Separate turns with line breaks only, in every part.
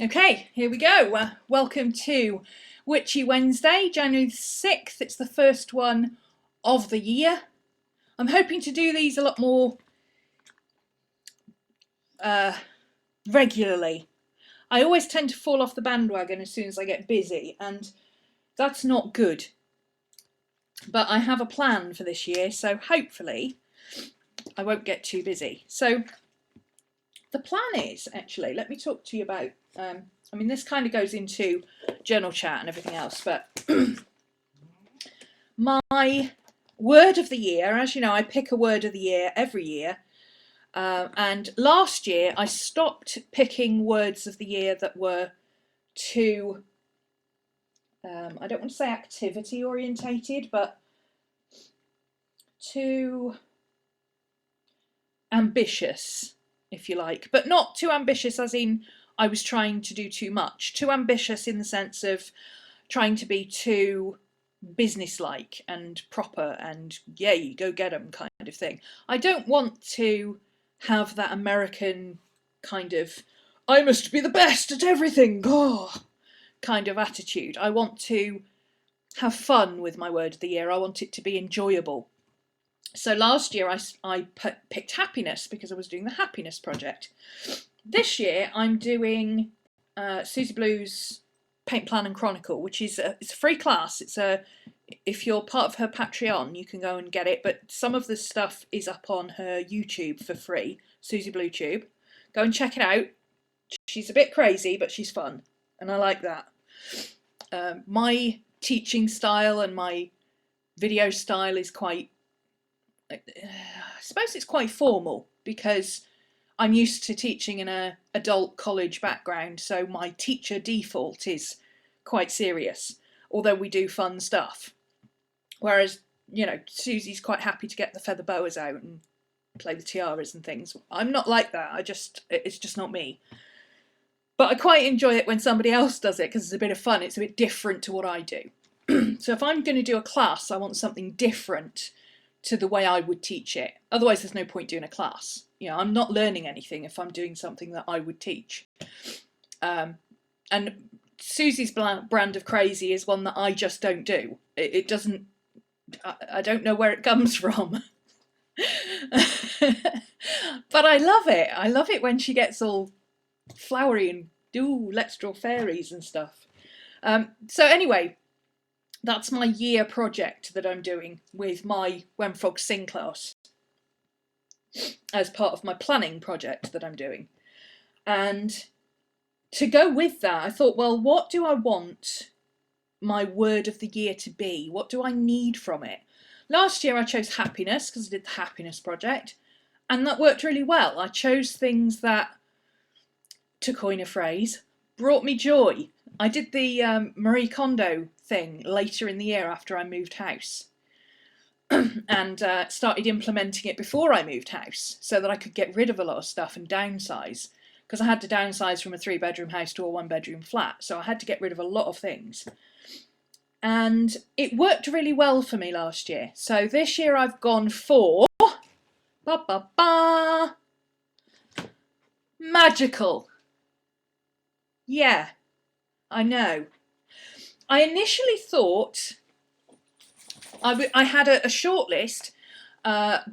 Okay, here we go. Welcome to Witchy Wednesday, January the 6th. It's the first one of the year. I'm hoping to do these a lot more regularly. I always tend to fall off the bandwagon as soon as I get busy, and that's not good. But I have a plan for this year, so hopefully I won't get too busy. So the plan is, actually, let me talk to you about, I mean, this kind of goes into journal chat and everything else, but my word of the year, as you know, I pick a word of the year every year. And last year I stopped picking words of the year that were too, I don't want to say activity orientated, but too ambitious, if you like, but not too ambitious as in I was trying to do too much, too ambitious in the sense of trying to be too businesslike and proper and yay, go get 'em kind of thing. I don't want to have that American kind of I must be the best at everything kind of attitude. I want to have fun with my word of the year. I want it to be enjoyable. So last year I picked happiness because I was doing the happiness project. This year I'm doing Suzi Blu's Paint, Plan and Chronicle, which is it's a free class. If you're part of her Patreon, you can go and get it, but some of the stuff is up on her YouTube for free, Suzi Blu Tube. Go and check it out. She's a bit crazy, but she's fun, and I like that. My teaching style and my video style is quite, I suppose it's quite formal, because I'm used to teaching in an adult college background, so my teacher default is quite serious, although we do fun stuff. Whereas, you know, Susie's quite happy to get the feather boas out and play with tiaras and things. I'm not like that. It's just not me. But I quite enjoy it when somebody else does it because it's a bit of fun. It's a bit different to what I do. So if I'm going to do a class, I want something different to the way I would teach it. Otherwise, there's no point doing a class. You know, I'm not learning anything if I'm doing something that I would teach. And Susie's brand of crazy is one that I just don't do. It doesn't, I don't know where it comes from. But I love it. I love it when she gets all flowery and let's draw fairies and stuff. So anyway, that's my year project that I'm doing with my When Frogs Sing class as part of my planning project that I'm doing. And to go with that, I thought, well, what do I want my word of the year to be? What do I need from it? Last year I chose happiness because I did the happiness project, and that worked really well. I chose things that, to coin a phrase, brought me joy. I did the Marie Kondo thing later in the year after I moved house and started implementing it before I moved house so that I could get rid of a lot of stuff and downsize, because I had to downsize from a 3-bedroom house to a 1-bedroom flat, so I had to get rid of a lot of things. And it worked really well for me last year. So this year I've gone for magical. Yeah, I know. I initially thought I had a short list.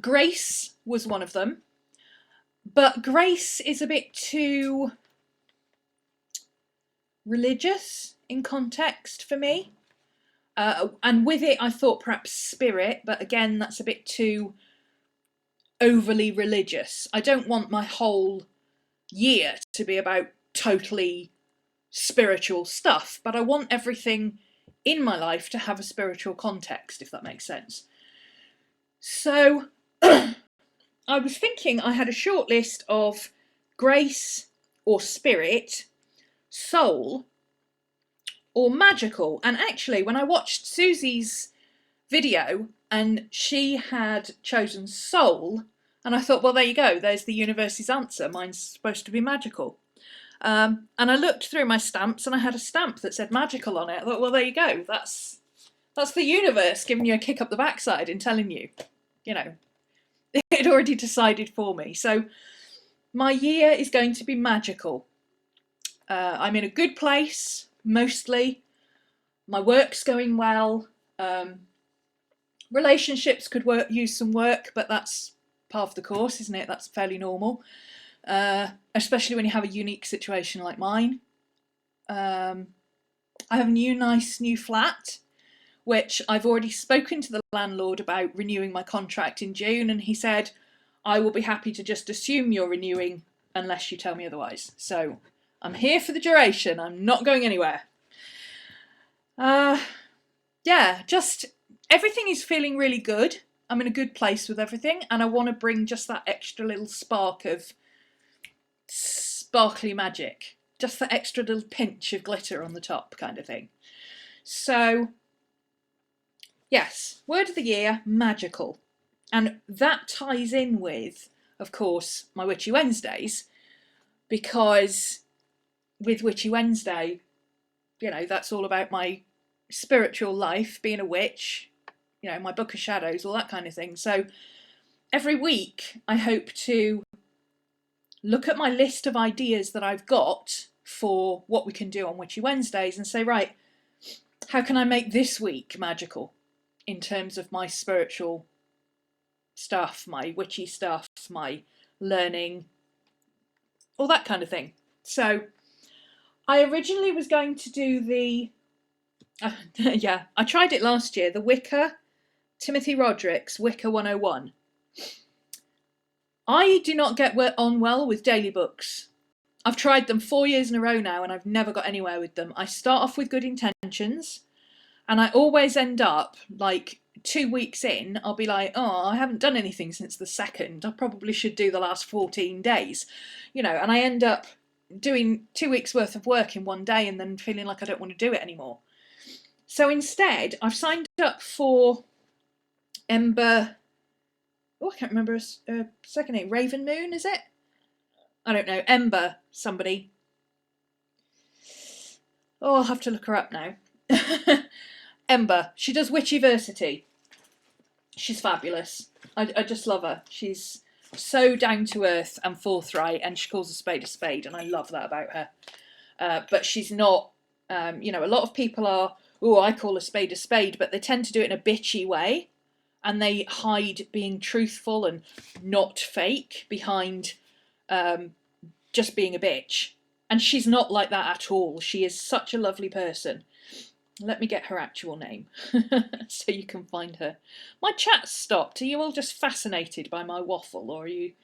Grace was one of them, but grace is a bit too religious in context for me. And with it, I thought perhaps spirit, but again, that's a bit too overly religious. I don't want my whole year to be about totally spiritual stuff, but I want everything in my life to have a spiritual context, if that makes sense. So I was thinking I had a short list of grace or spirit, soul, or magical. And actually, when I watched Susie's video and she had chosen soul, and I thought, well, there you go, there's the universe's answer. Mine's supposed to be magical. And I looked through my stamps and I had a stamp that said magical on it. I thought, well, there you go. That's the universe giving you a kick up the backside and telling you, you know, it already decided for me. So my year is going to be magical. I'm in a good place, mostly. My work's going well. Relationships could use some work, but that's part of the course, isn't it? That's fairly normal, especially when you have a unique situation like mine. I have a nice new flat, which I've already spoken to the landlord about renewing my contract in June, and he said, I will be happy to just assume you're renewing unless you tell me otherwise. So I'm here for the duration. I'm not going anywhere. Yeah, just everything is feeling really good. I'm in a good place with everything, and I want to bring just that extra little spark of sparkly magic, just that extra little pinch of glitter on the top kind of thing. So yes, word of the year, magical. And that ties in with, of course, my Witchy Wednesdays, because with Witchy Wednesday, you know, that's all about my spiritual life, being a witch, you know, my book of shadows, all that kind of thing. So every week I hope to look at my list of ideas that I've got for what we can do on Witchy Wednesdays and say, right, how can I make this week magical in terms of my spiritual stuff, my witchy stuff, my learning, all that kind of thing. So I originally was going to do the yeah, I tried it last year, the Wicca, Timothy Roderick's Wicca 101. I do not get on well with daily books. I've tried them 4 years in a row now and I've never got anywhere with them. I start off with good intentions and I always end up like 2 weeks in, I'll be like, oh, I haven't done anything since the 2nd. I probably should do the last 14 days, you know, and I end up doing 2 weeks worth of work in one day and then feeling like I don't want to do it anymore. So instead, I've signed up for Ember, oh, I can't remember her second name, Raven Moon, is it? I don't know, Ember somebody. Oh, I'll have to look her up now. Ember, she does Witchyversity. She's fabulous. I just love her. She's so down to earth and forthright, and she calls a spade, and I love that about her. But she's not, you know, a lot of people are, oh, I call a spade, but they tend to do it in a bitchy way, and they hide being truthful and not fake behind just being a bitch. And she's not like that at all. She is such a lovely person. Let me get her actual name so you can find her. My chat's stopped. Are you all just fascinated by my waffle, or are you...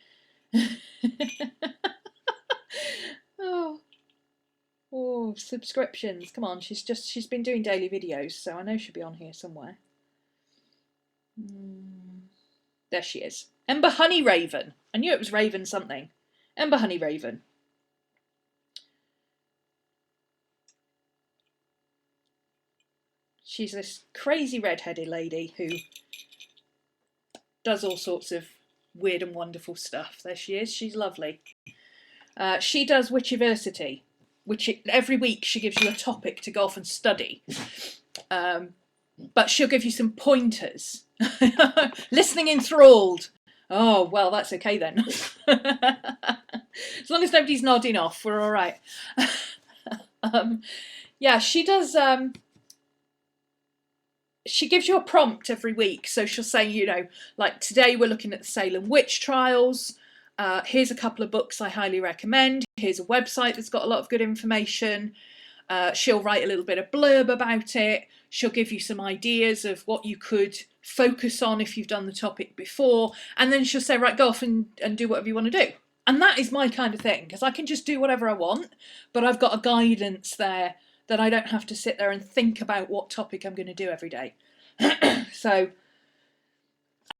Oh, subscriptions. Come on, she's been doing daily videos, so I know she'll be on here somewhere. There she is. Ember HoneyRaven. I knew it was Raven something. Ember HoneyRaven. She's this crazy red-headed lady who does all sorts of weird and wonderful stuff. There she is. She's lovely. She does Witchyversity, which every week she gives you a topic to go off and study. But she'll give you some pointers. Listening enthralled. Oh, well, that's okay then. As long as nobody's nodding off, we're all right. Yeah, she does... she gives you a prompt every week. So she'll say, you know, like today we're looking at the Salem witch trials. Here's a couple of books I highly recommend. Here's a website that's got a lot of good information. She'll write a little bit of blurb about it. She'll give you some ideas of what you could focus on if you've done the topic before. And then she'll say, right, go off and do whatever you want to do. And that is my kind of thing, because I can just do whatever I want, but I've got a guidance there that I don't have to sit there and think about what topic I'm going to do every day. So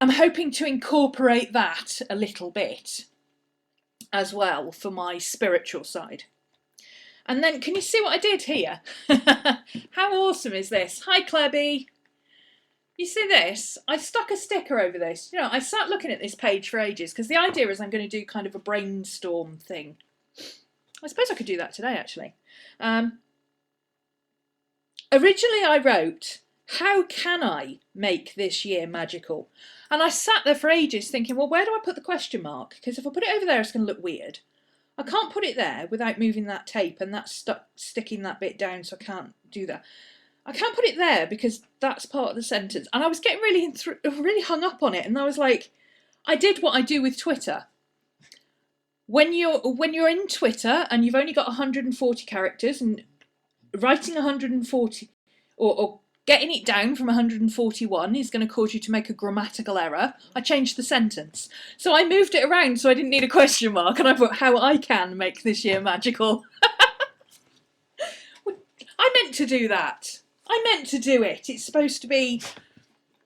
I'm hoping to incorporate that a little bit as well for my spiritual side. And then, can you see what I did here? How awesome is this? Hi, Clebby. You see this? I stuck a sticker over this. You know, I sat looking at this page for ages because the idea is I'm going to do kind of a brainstorm thing. I suppose I could do that today, actually. Originally, I wrote, how can I make this year magical? And I sat there for ages thinking, well, where do I put the question mark? Because if I put it over there, it's going to look weird. I can't put it there without moving that tape, and that's sticking that bit down, so I can't do that. I can't put it there because that's part of the sentence. And I was getting really hung up on it, and I was like, I did what I do with Twitter. When you're in Twitter and you've only got 140 characters, and writing 140 or getting it down from 141 is going to cause you to make a grammatical error, I changed the sentence. So I moved it around so I didn't need a question mark, and I put how I can make this year magical. I meant to do that. I meant to do it. It's supposed to be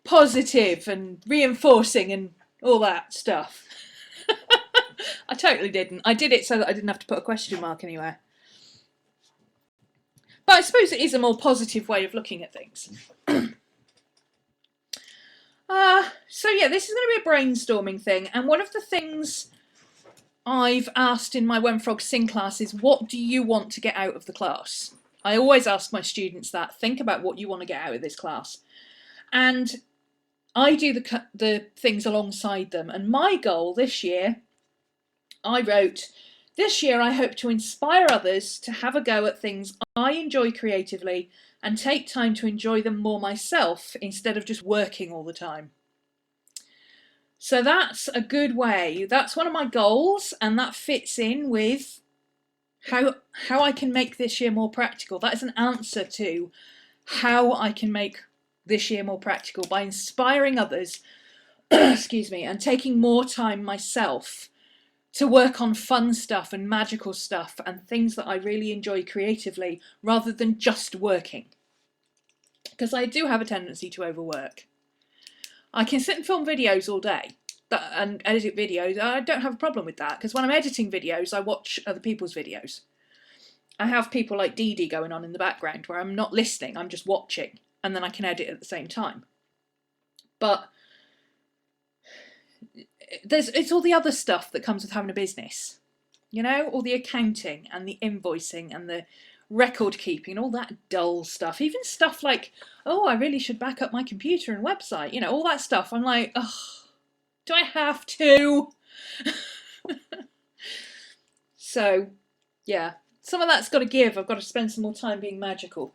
positive and reinforcing and all that stuff. I totally didn't. I did it so that I didn't have to put a question mark anywhere. But I suppose it is a more positive way of looking at things. So yeah, this is going to be a brainstorming thing. And one of the things I've asked in my When Frogs Sing class is, what do you want to get out of the class? I always ask my students that. Think about what you want to get out of this class. And I do the things alongside them. And my goal this year, I wrote, this year I hope to inspire others to have a go at things I enjoy creatively and take time to enjoy them more myself instead of just working all the time. So that's a good way. That's one of my goals, and that fits in with how I can make this year more practical. That is an answer to how I can make this year more practical, by inspiring others excuse me, and taking more time myself to work on fun stuff and magical stuff and things that I really enjoy creatively, rather than just working. Because I do have a tendency to overwork. I can sit and film videos all day and edit videos. I don't have a problem with that, because when I'm editing videos, I watch other people's videos. I have people like Dee Dee going on in the background where I'm not listening, I'm just watching, and then I can edit at the same time. But it's all the other stuff that comes with having a business. You know, all the accounting and the invoicing and the record keeping and all that dull stuff. Even stuff like, oh, I really should back up my computer and website. You know, all that stuff. I'm like, ugh, do I have to? So, yeah, some of that's got to give. I've got to spend some more time being magical.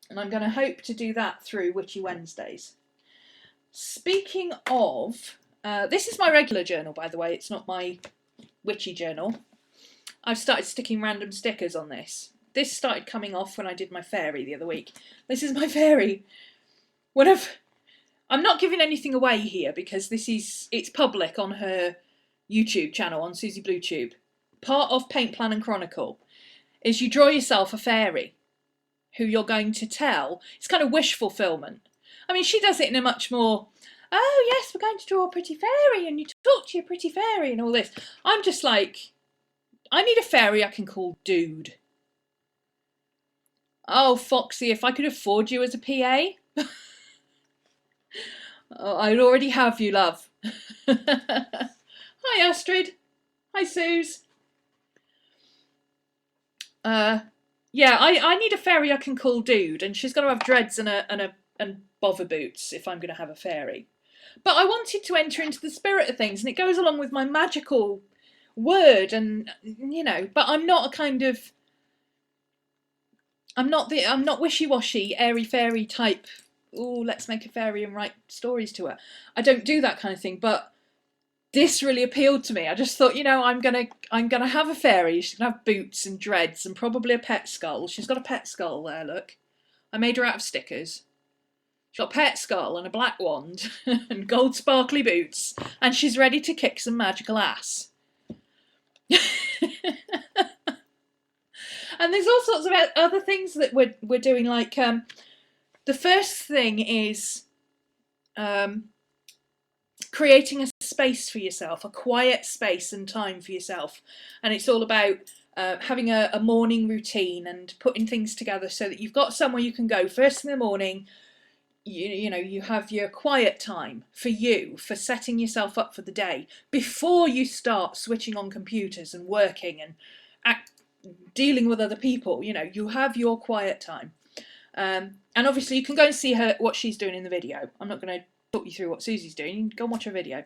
And I'm going to hope to do that through Witchy Wednesdays. Speaking of, this is my regular journal, by the way. It's not my witchy journal. I've started sticking random stickers on this. This started coming off when I did my fairy the other week. This is my fairy. I'm not giving anything away here because it's public on her YouTube channel, on Suzi Blu Tube. Part of Paint Plan and Chronicle is you draw yourself a fairy who you're going to tell. It's kind of wish fulfillment. I mean, she does it in a much more, oh yes, we're going to draw a pretty fairy and you talk to your pretty fairy and all this. I'm just like, I need a fairy I can call Dude. Oh, Foxy, if I could afford you as a PA. Oh, I'd already have you, love. Hi, Astrid. Hi, Suze. Yeah, I need a fairy I can call Dude, and she's got to have dreads and bother boots if I'm going to have a fairy. But I wanted to enter into the spirit of things, and it goes along with my magical word, and you know. But I'm not a kind of, I'm not wishy-washy, airy-fairy type. Oh, let's make a fairy and write stories to her. I don't do that kind of thing. But this really appealed to me. I just thought, you know, I'm gonna have a fairy. She's gonna have boots and dreads and probably a pet skull. She's got a pet skull there. Look, I made her out of stickers. She's got a pet skull and a black wand and gold sparkly boots, and she's ready to kick some magical ass. And there's all sorts of other things that we're doing, like the first thing is creating a space for yourself, a quiet space and time for yourself. And it's all about having a morning routine and putting things together so that you've got somewhere you can go first in the morning. You know, you have your quiet time for you, for setting yourself up for the day before you start switching on computers and working and dealing with other people. You know, you have your quiet time. And obviously you can go and see what she's doing in the video. I'm not going to talk you through what Susie's doing. You can go and watch her video.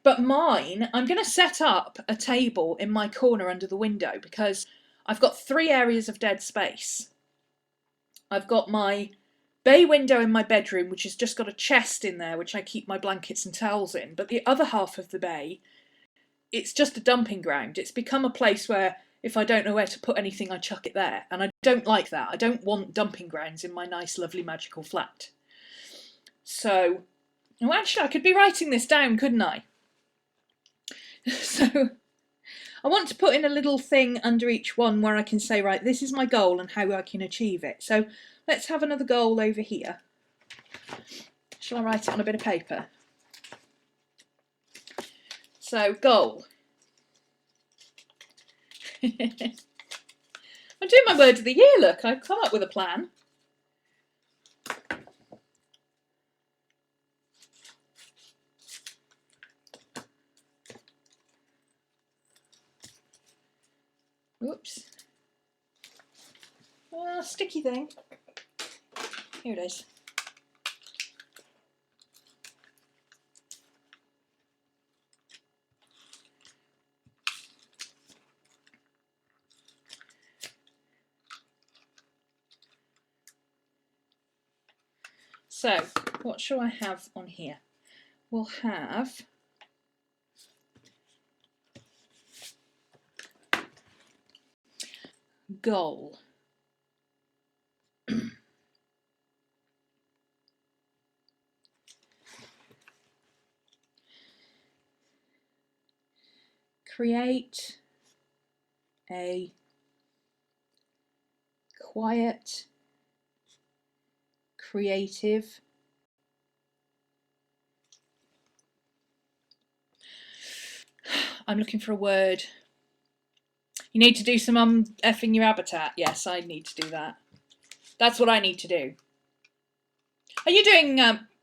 But mine, I'm going to set up a table in my corner under the window because I've got 3 areas of dead space. I've got my bay window in my bedroom, which has just got a chest in there, which I keep my blankets and towels in. But the other half of the bay, it's just a dumping ground. It's become a place where if I don't know where to put anything, I chuck it there. And I don't like that. I don't want dumping grounds in my nice, lovely, magical flat. So, well, actually, I could be writing this down, couldn't I? So, I want to put in a little thing under each one where I can say, right, this is my goal and how I can achieve it. So, let's have another goal over here. Shall I write it on a bit of paper? So, goal. I'm doing my word of the year, look, I've come up with a plan. Oops. Sticky thing. Here it is. So, what shall I have on here? We'll have goal. Create a quiet, creative, I'm looking for a word. You need to do some effing your habitat. Yes, I need to do that. That's what I need to do. Are you doing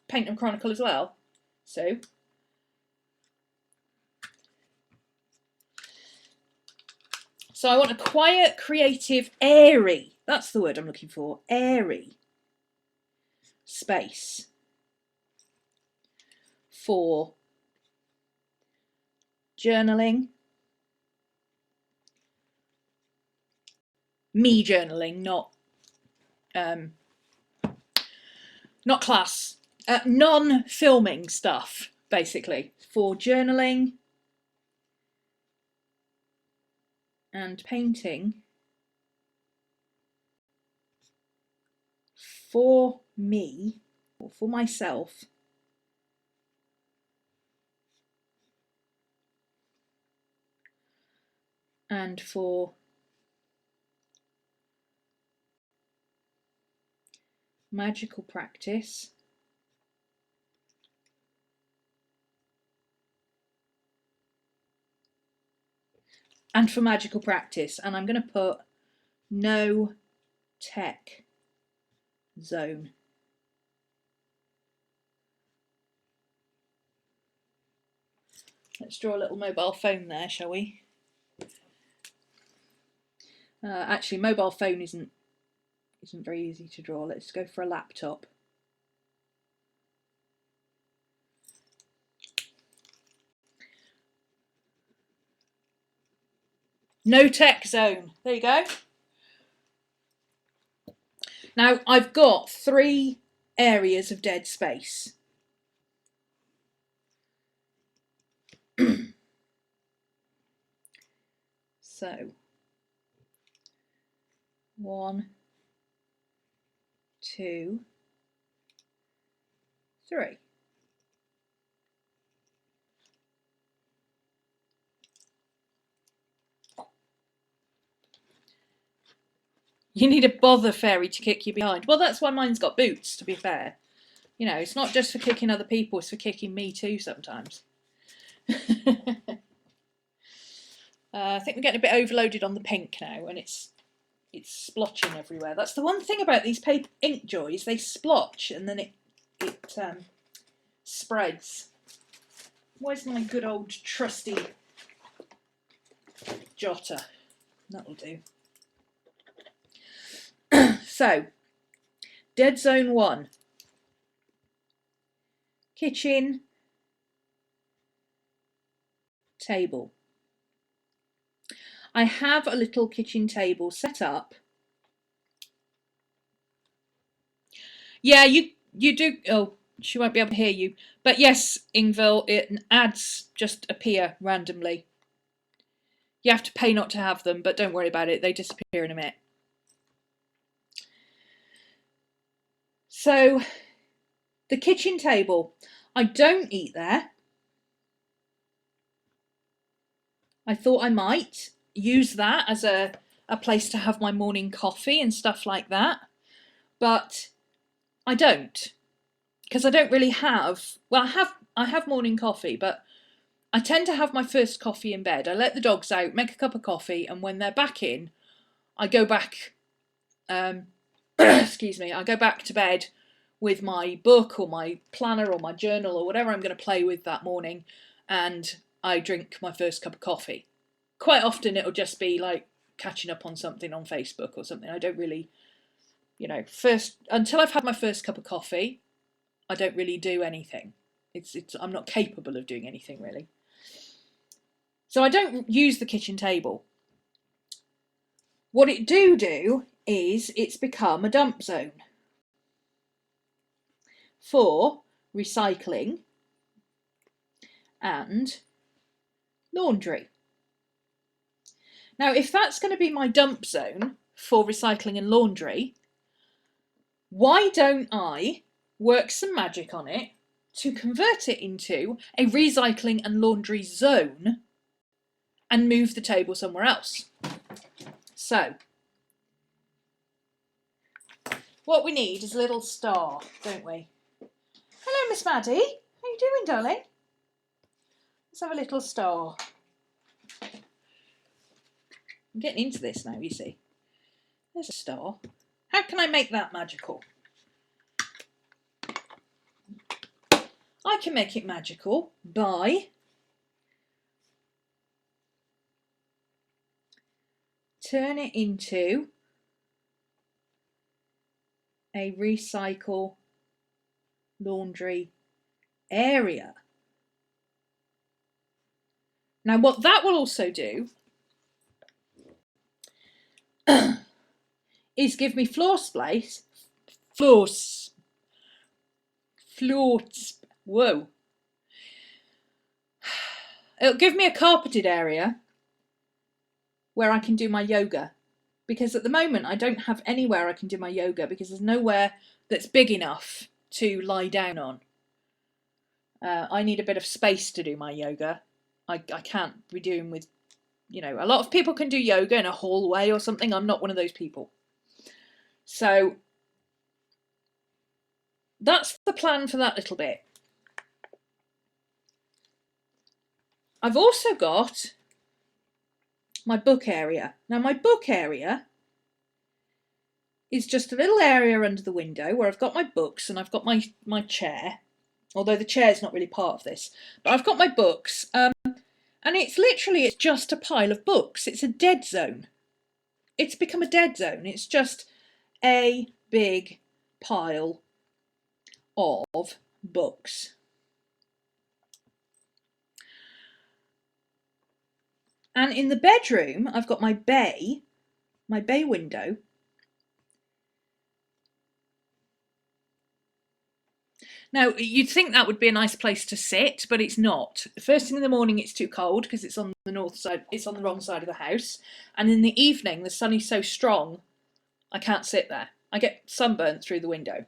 Paint and Chronicle as well, Sue? So I want a quiet, creative, airy. That's the word I'm looking for. Airy space for journaling. Me journaling, not class. Non-filming stuff, basically. For journaling and painting for me, or for myself, and for magical practice and I'm going to put no tech zone. Let's draw a little mobile phone there, shall we? Actually, mobile phone isn't very easy to draw. Let's go for a laptop. No tech zone. There you go. Now I've got 3 areas of dead space. So 1, 2, 3. You need a bother fairy to kick you behind. Well, that's why mine's got boots, to be fair. You know, it's not just for kicking other people, it's for kicking me too sometimes. I think we're getting a bit overloaded on the pink now, and it's splotching everywhere. That's the one thing about these paper ink joys, they splotch and then it spreads. Where's my good old trusty jotter? That'll do. So, dead zone 1. Kitchen, table. I have a little kitchen table set up. Yeah, you do. Oh, she won't be able to hear you. But yes, Ingvill, ads just appear randomly. You have to pay not to have them, but don't worry about it. They disappear in a minute. So, the kitchen table. I don't eat there. I thought I might use that as a place to have my morning coffee and stuff like that. But I don't. Because I don't really have, well, I have morning coffee, but I tend to have my first coffee in bed. I let the dogs out, make a cup of coffee, and when they're back in, I go back, excuse me, I go back to bed with my book or my planner or my journal or whatever I'm going to play with that morning, and I drink my first cup of coffee. Quite often it'll just be like catching up on something on Facebook or something. I don't really, until I've had my first cup of coffee, I don't really do anything. I'm not capable of doing anything really. So I don't use the kitchen table. What it do is it's become a dump zone for recycling and laundry. Now, if that's going to be my dump zone for recycling and laundry, why don't I work some magic on it to convert it into a recycling and laundry zone and move the table somewhere else? So, what we need is a little star, don't we? Hello, Miss Maddie. How you doing, darling? Let's have a little star. I'm getting into this now, you see. There's a star. How can I make that magical? I can make it magical by turn it into a recycle laundry area. Now, what that will also do is give me floor space. Whoa. It'll give me a carpeted area where I can do my yoga. Because at the moment I don't have anywhere I can do my yoga because there's nowhere that's big enough to lie down on. I need a bit of space to do my yoga. I can't be doing with, a lot of people can do yoga in a hallway or something. I'm not one of those people. So that's the plan for that little bit. I've also got my book area. Now my book area is just a little area under the window where I've got my books and I've got my chair, although the chair's not really part of this, but I've got my books, and it's just a pile of books. It's a dead zone. It's become a dead zone. It's just a big pile of books. And in the bedroom, I've got my bay window. Now, you'd think that would be a nice place to sit, but it's not. First thing in the morning, it's too cold because it's on the north side. It's on the wrong side of the house. And in the evening, the sun is so strong, I can't sit there. I get sunburnt through the window.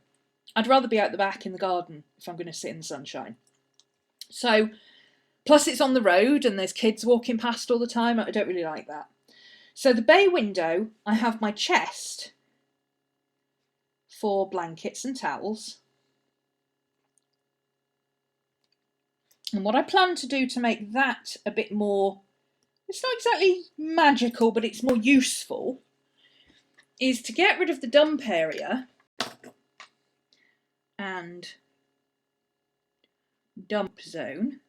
I'd rather be out the back in the garden if I'm going to sit in the sunshine. So, plus it's on the road and there's kids walking past all the time. I don't really like that. So the bay window, I have my chest for blankets and towels. And what I plan to do to make that a bit more, it's not exactly magical, but it's more useful, is to get rid of the dump area and dump zone,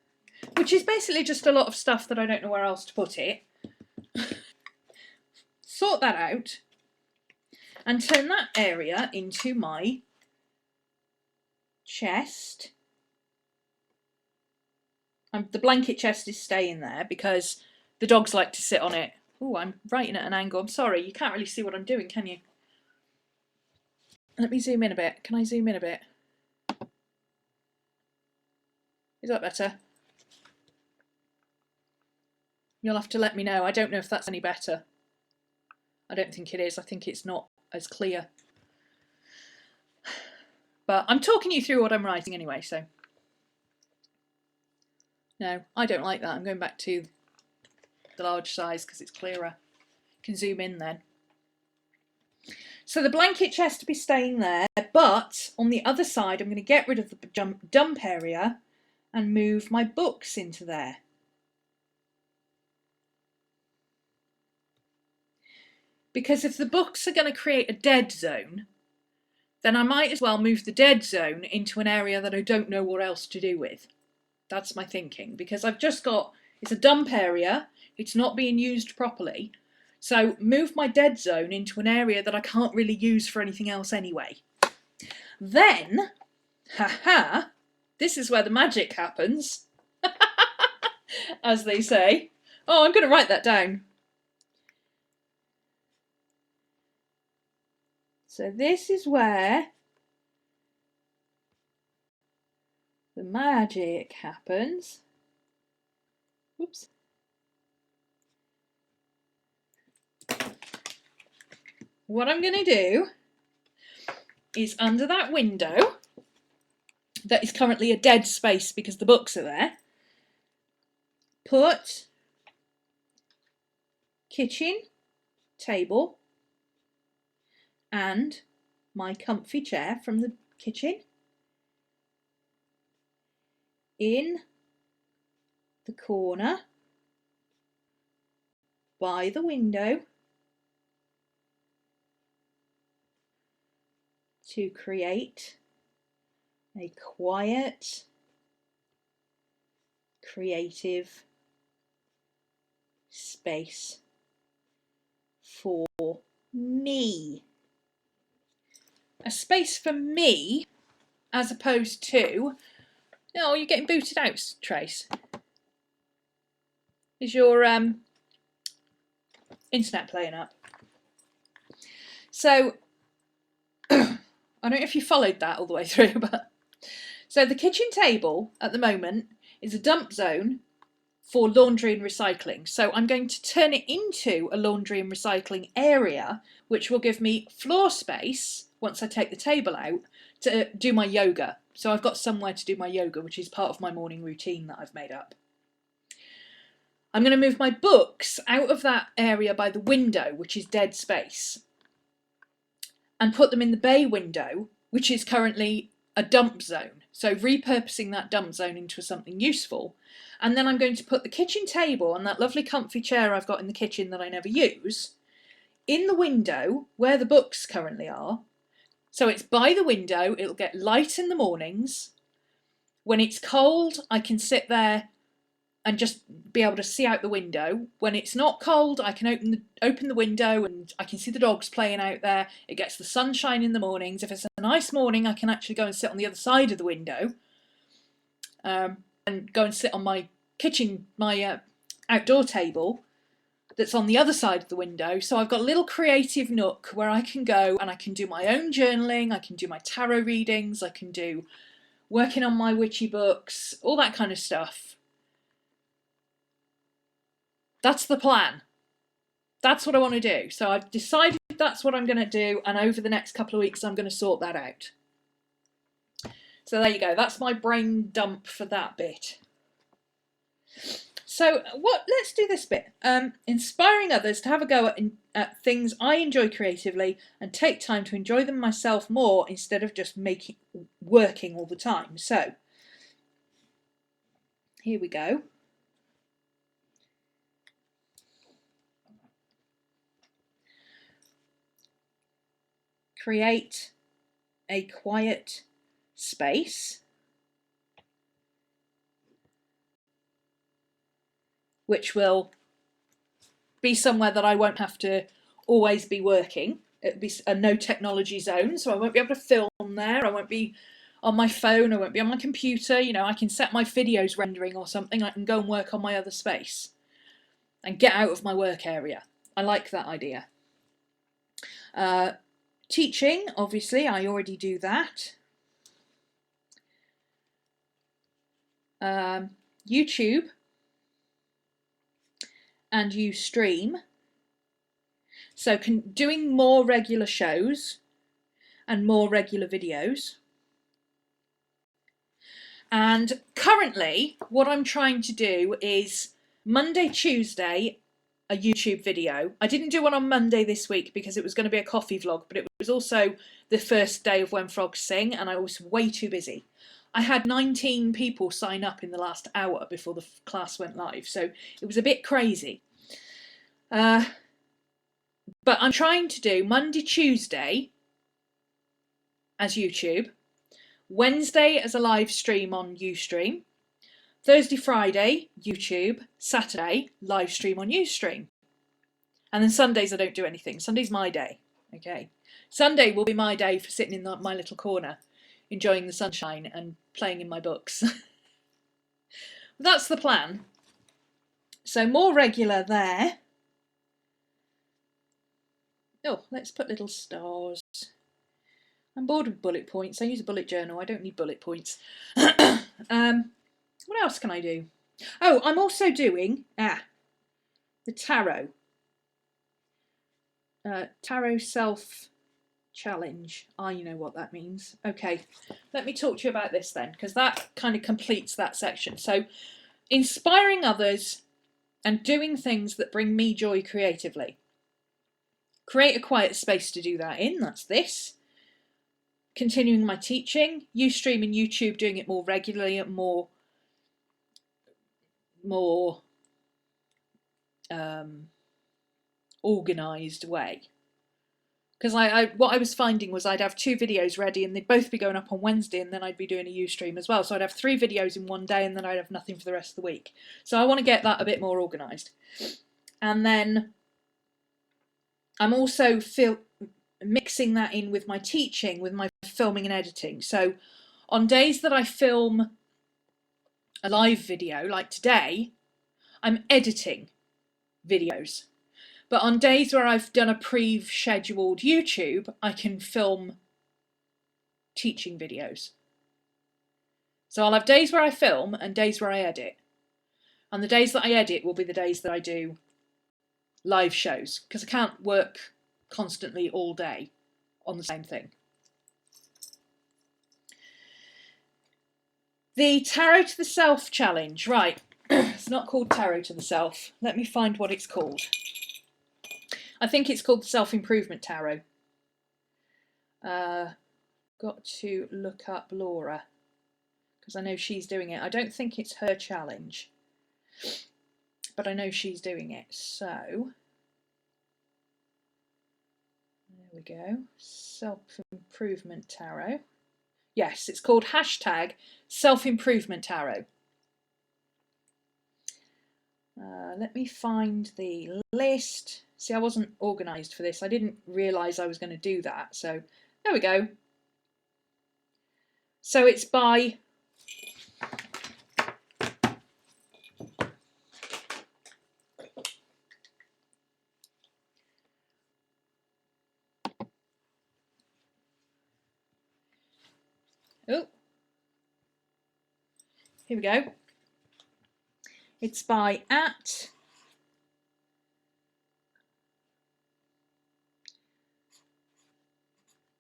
which is basically just a lot of stuff that I don't know where else to put it. Sort that out and turn that area into my chest The blanket chest is staying there because the dogs like to sit on it. Oh, I'm writing at an angle. I'm sorry, you can't really see what I'm doing, can you? Let me zoom in a bit. Can I zoom in a bit? Is that better? You'll have to let me know. I don't know if that's any better. I don't think it is. I think it's not as clear. But I'm talking you through what I'm writing anyway, so. No, I don't like that. I'm going back to the large size because it's clearer. Can zoom in then. So the blanket chest to be staying there, but on the other side I'm going to get rid of the dump area and move my books into there. Because if the books are going to create a dead zone, then I might as well move the dead zone into an area that I don't know what else to do with. That's my thinking, because I've just got, it's a dump area, it's not being used properly, so move my dead zone into an area that I can't really use for anything else anyway. Then, haha, this is where the magic happens, as they say. Oh, I'm going to write that down. So this is where the magic happens. Oops. What I'm going to do is under that window that is currently a dead space because the books are there, put kitchen table and my comfy chair from the kitchen in the corner by the window to create a quiet, creative space for me. A space for me as opposed to, oh, you're getting booted out, Trace. Is your internet playing up? So, I don't know if you followed that all the way through, but so the kitchen table at the moment is a dump zone for laundry and recycling. So I'm going to turn it into a laundry and recycling area, which will give me floor space once I take the table out to do my yoga. So I've got somewhere to do my yoga, which is part of my morning routine that I've made up. I'm going to move my books out of that area by the window, which is dead space, and put them in the bay window, which is currently a dump zone. So repurposing that dump zone into something useful. And then I'm going to put the kitchen table and that lovely comfy chair I've got in the kitchen that I never use in the window where the books currently are. So it's by the window, it'll get light in the mornings. When it's cold, I can sit there and just be able to see out the window. When it's not cold, I can open the window and I can see the dogs playing out there. It gets the sunshine in the mornings. If it's a nice morning, I can actually go and sit on the other side of the window and go and sit on my kitchen, my outdoor table that's on the other side of the window. So I've got a little creative nook where I can go and I can do my own journaling, I can do my tarot readings, I can do working on my witchy books, all that kind of stuff. That's the plan. That's what I want to do. So I've decided that's what I'm going to do, and over the next couple of weeks I'm going to sort that out. So there you go. That's my brain dump for that bit. So let's do this bit. Inspiring others to have a go at things I enjoy creatively and take time to enjoy them myself more instead of just working all the time. So here we go. Create a quiet space which will be somewhere that I won't have to always be working. It'll be a no technology zone, so I won't be able to film there. I won't be on my phone, I won't be on my computer. You know, I can set my videos rendering or something. I can go and work on my other space and get out of my work area. I like that idea. Teaching, obviously, I already do that. YouTube and Ustream. So doing more regular shows and more regular videos. And currently, what I'm trying to do is Monday, Tuesday, a YouTube video. I didn't do one on Monday this week because it was going to be a coffee vlog, but it was also the first day of When Frogs Sing, and I was way too busy. I had 19 people sign up in the last hour before the class went live, so it was a bit crazy. But I'm trying to do Monday, Tuesday as YouTube, Wednesday as a live stream on Ustream, Thursday, Friday, YouTube, Saturday, live stream on Ustream. And then Sundays I don't do anything. Sunday's my day, okay? Sunday will be my day for sitting in my little corner, enjoying the sunshine and playing in my books. That's the plan. So more regular there. Oh, let's put little stars. I'm bored with bullet points. I use a bullet journal. I don't need bullet points. What else can I do? Oh, I'm also doing the tarot. Tarot self challenge. You know what that means. Okay, let me talk to you about this then, because that kind of completes that section. So, inspiring others and doing things that bring me joy creatively. Create a quiet space to do that in. That's this. Continuing my teaching, Ustream and YouTube, doing it more regularly and more organised way. Because what I was finding was I'd have 2 videos ready and they'd both be going up on Wednesday, and then I'd be doing a Ustream as well. So I'd have 3 videos in one day and then I'd have nothing for the rest of the week. So I want to get that a bit more organised. And then I'm also mixing that in with my teaching, with my filming and editing. So on days that I film a live video, like today, I'm editing videos. But on days where I've done a pre-scheduled YouTube, I can film teaching videos. So I'll have days where I film and days where I edit. And the days that I edit will be the days that I do live shows, because I can't work constantly all day on the same thing. The Tarot to the Self challenge, right. It's not called Tarot to the Self. Let me find what it's called. I think it's called the Self-Improvement Tarot. Got to look up Laura, because I know she's doing it. I don't think it's her challenge, but I know she's doing it. So, there we go. Self-Improvement Tarot. Yes, it's called hashtag Self-Improvement Tarot. Let me find the list. See, I wasn't organised for this. I didn't realise I was going to do that. So there we go. So it's by here we go. It's by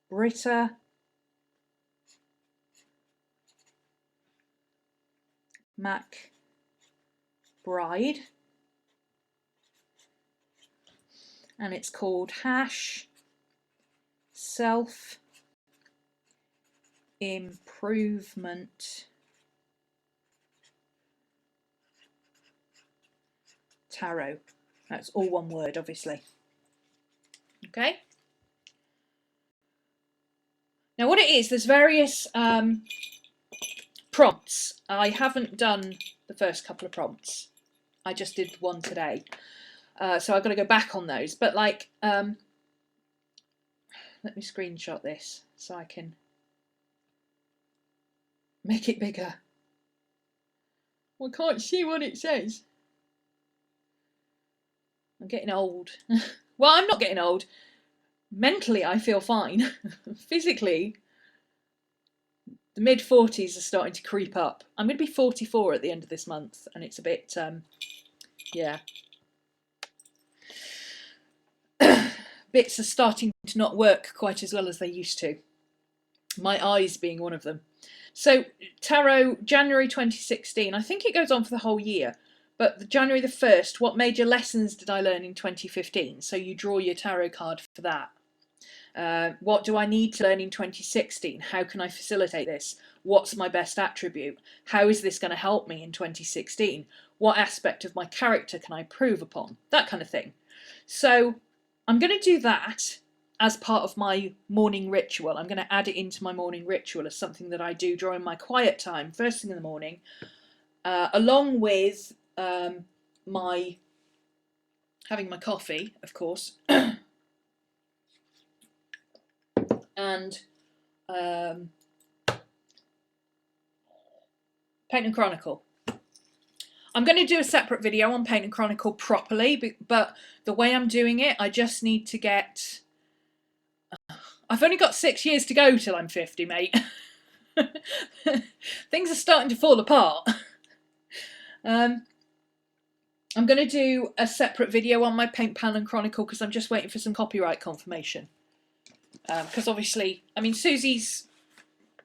@Britta McBride, and it's called Self-Improvement Tarot. That's all one word, obviously. Okay. Now what it is, there's various prompts. I haven't done the first couple of prompts. I just did one today. So I've got to go back on those. But like, let me screenshot this so I can Make it bigger. I can't see what it says. I'm getting old. Well, I'm not getting old. Mentally, I feel fine. Physically, the mid-40s are starting to creep up. I'm going to be 44 at the end of this month, and it's a bit, yeah. Bits are starting to not work quite as well as they used to. My eyes being one of them. So, tarot, January 2016. I think it goes on for the whole year. But January the 1st, what major lessons did I learn in 2015? So you draw your tarot card for that. What do I need to learn in 2016? How can I facilitate this? What's my best attribute? How is this going to help me in 2016? What aspect of my character can I improve upon? That kind of thing. So I'm going to do that as part of my morning ritual. I'm going to add it into my morning ritual as something that I do during my quiet time, first thing in the morning, along with my having my coffee, of course, and Paint and Chronicle. I'm going to do a separate video on Paint and Chronicle properly, but the way I'm doing it, I just need to get... I've only got 6 years to go till I'm 50, mate. Things are starting to fall apart. I'm going to do a separate video on my Paint, Pan and Chronicle because I'm just waiting for some copyright confirmation. Because obviously, I mean, Suzi's,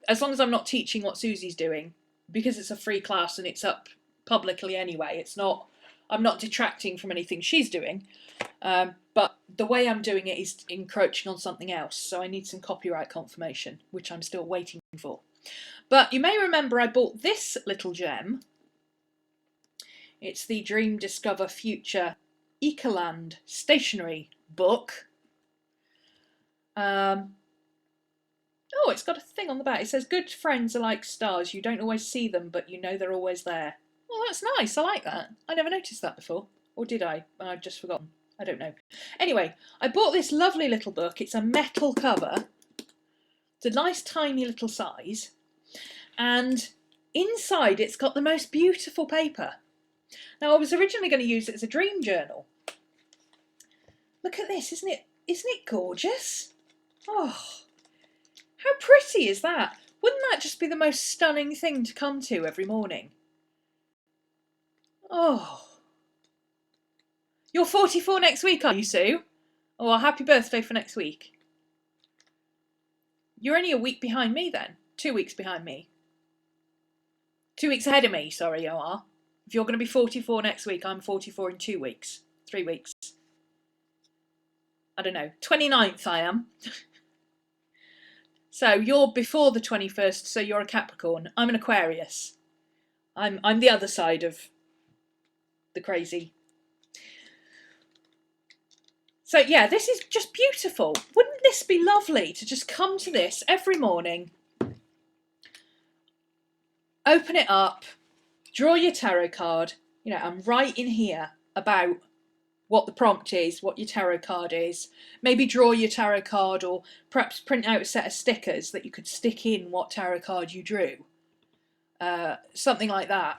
as long as I'm not teaching what Suzi's doing, because it's a free class and it's up publicly anyway, it's not, I'm not detracting from anything she's doing, but the way I'm doing it is encroaching on something else, so I need some copyright confirmation, which I'm still waiting for. But you may remember I bought this little gem. It's the Dream Discover Future Ecoland stationery book. Oh, it's got a thing on the back. It says, good friends are like stars. You don't always see them, but you know they're always there. Well, that's nice. I like that. I never noticed that before. Or did I? I've just forgotten. I don't know. Anyway, I bought this lovely little book. It's a metal cover. It's a nice tiny little size. And inside it's got the most beautiful paper. Now, I was originally going to use it as a dream journal. Look at this. Isn't it gorgeous? Oh, how pretty is that? Wouldn't that just be the most stunning thing to come to every morning? Oh. You're 44 next week, are you, Sue? Oh, well, happy birthday for next week. You're only a week behind me then. 2 weeks behind me. 2 weeks ahead of me, sorry, you are. If you're going to be 44 next week, I'm 44 in 2 weeks. 3 weeks. I don't know. 29th I am. So you're before the 21st, so you're a Capricorn. I'm an Aquarius. I'm the other side of the crazy. So yeah, this is just beautiful. Wouldn't this be lovely to just come to this every morning, open it up, draw your tarot card, you know, and write in here about what the prompt is, what your tarot card is. Maybe draw your tarot card, or perhaps print out a set of stickers that you could stick in what tarot card you drew. Something like that.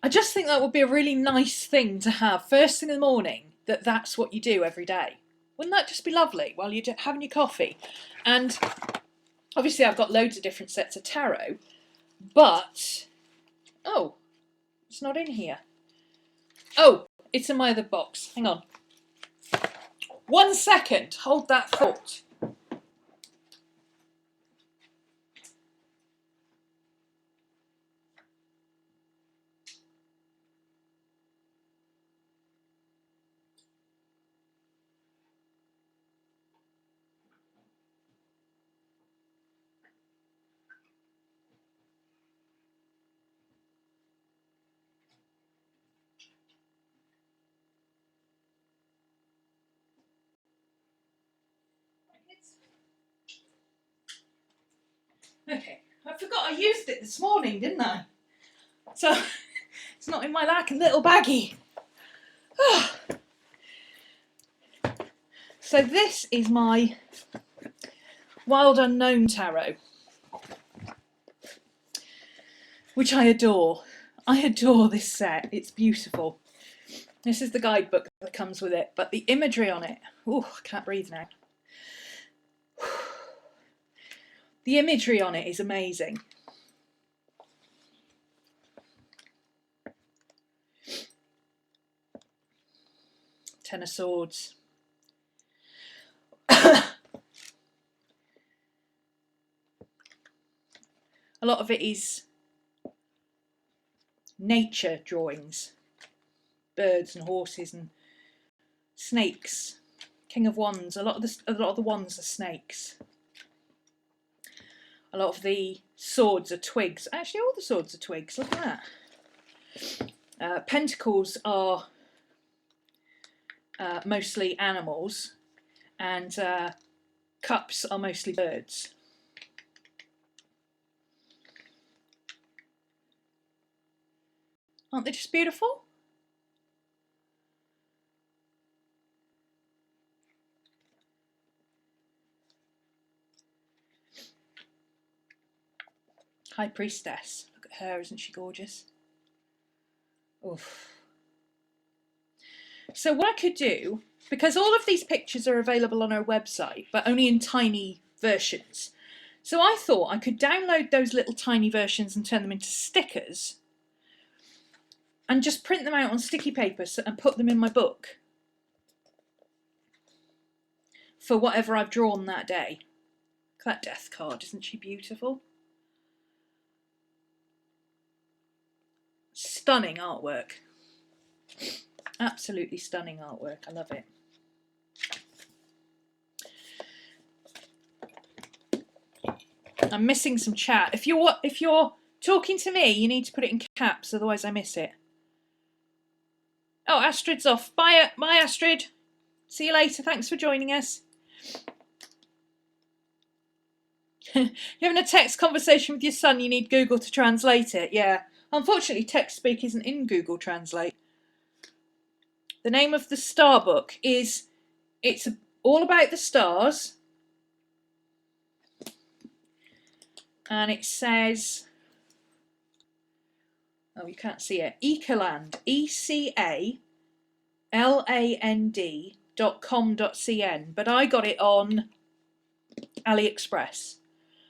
I just think that would be a really nice thing to have first thing in the morning, that's what you do every day. Wouldn't that just be lovely while you're having your coffee? And obviously I've got loads of different sets of tarot, but, oh, it's not in here. Oh, it's in my other box. Hang on. 1 second. Hold that thought. Okay, I forgot I used it this morning, didn't I? So it's not in my little baggie. So this is my Wild Unknown tarot. which I adore. I adore this set. It's beautiful. This is the guidebook that comes with it, but the imagery on it, oh, I can't breathe now. The imagery on it is amazing. Ten of Swords. A lot of it is nature drawings. Birds and horses and snakes. King of Wands. A lot of the wands are snakes. A lot of the swords are twigs. Actually, all the swords are twigs. Look at that. Pentacles are mostly animals, and cups are mostly birds. Aren't they just beautiful? High Priestess. Look at her, isn't she gorgeous? Oof. So what I could do, because all of these pictures are available on our website, but only in tiny versions. So I thought I could download those little tiny versions and turn them into stickers and just print them out on sticky paper and put them in my book for whatever I've drawn that day. Look at that death card, isn't she beautiful? Stunning artwork. Absolutely stunning artwork. I love it. I'm missing some chat. If you're talking to me, you need to put it in caps, otherwise I miss it. Oh, Astrid's off. Bye, Astrid. See you later. Thanks for joining us. You're having a text conversation with your son. You need Google to translate it. Yeah. Unfortunately, text speak isn't in Google Translate. The name of the star book is, it's all about the stars. And it says, oh, you can't see it, Ecaland, ECALAND.com.cn, but I got it on AliExpress.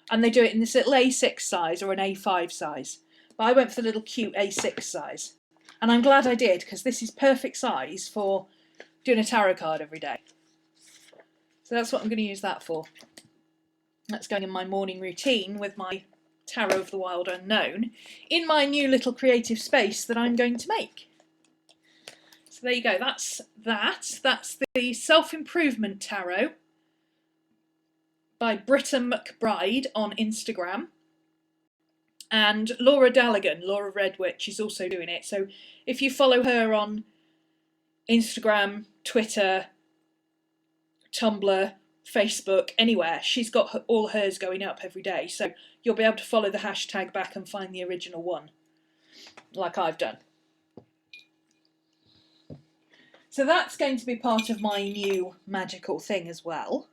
And they do it in this little A6 size or an A5 size. But I went for the little cute A6 size. And I'm glad I did, because this is perfect size for doing a tarot card every day. So that's what I'm going to use that for. That's going in my morning routine with my Tarot of the Wild Unknown in my new little creative space that I'm going to make. So there you go. That's that. That's the Self-Improvement Tarot by Britta McBride on Instagram. And Laura Dallaghan, Laura Red Witch, is also doing it. So if you follow her on Instagram, Twitter, Tumblr, Facebook, anywhere, she's got all hers going up every day. So you'll be able to follow the hashtag back and find the original one, like I've done. So that's going to be part of my new magical thing as well.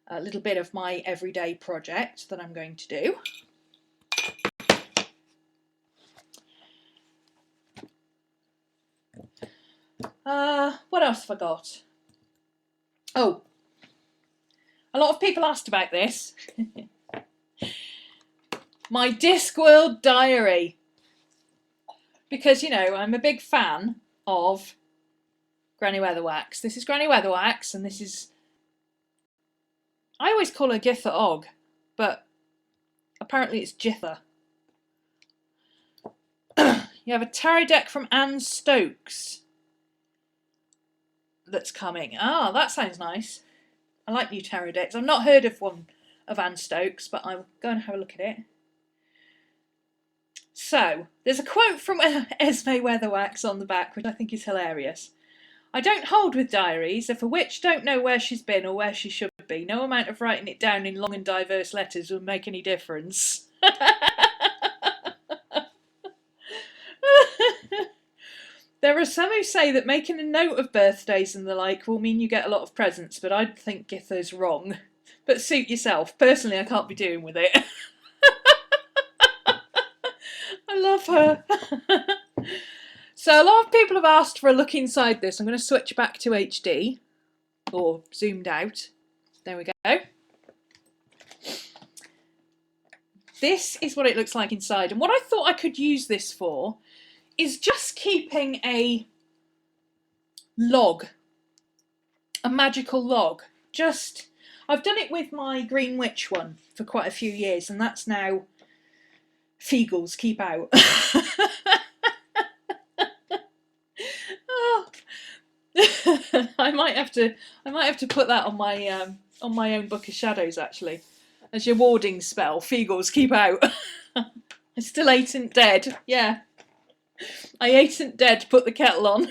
A little bit of my everyday project that I'm going to do. What else have I got? Oh, a lot of people asked about this. My Discworld Diary. Because, you know, I'm a big fan of Granny Weatherwax. This is Granny Weatherwax, and this is... I always call her Githa Og, but apparently it's Githa. You have a tarot deck from Anne Stokes that's coming. Ah, that sounds nice. I like new tarot decks. I've not heard of one of Anne Stokes, but I'll go and have a look at it. So, there's a quote from Esme Weatherwax on the back, which I think is hilarious. I don't hold with diaries. If a witch don't know where she's been or where she should be, no amount of writing it down in long and diverse letters will make any difference. There are some who say that making a note of birthdays and the like will mean you get a lot of presents, but I think Githa's wrong. But suit yourself. Personally, I can't be doing with it. love her. So a lot of people have asked for a look inside this. I'm going to switch back to HD or zoomed out. There we go. This is what it looks like inside. And what I thought I could use this for is just keeping a log, a magical log. I've done it with my Green Witch one for quite a few years, and that's now Feagles, keep out. Oh. I might have to put that on my own Book of Shadows, actually, as your warding spell. Feagles, keep out. I still ain't dead. Yeah, I ain't dead. Put the kettle on.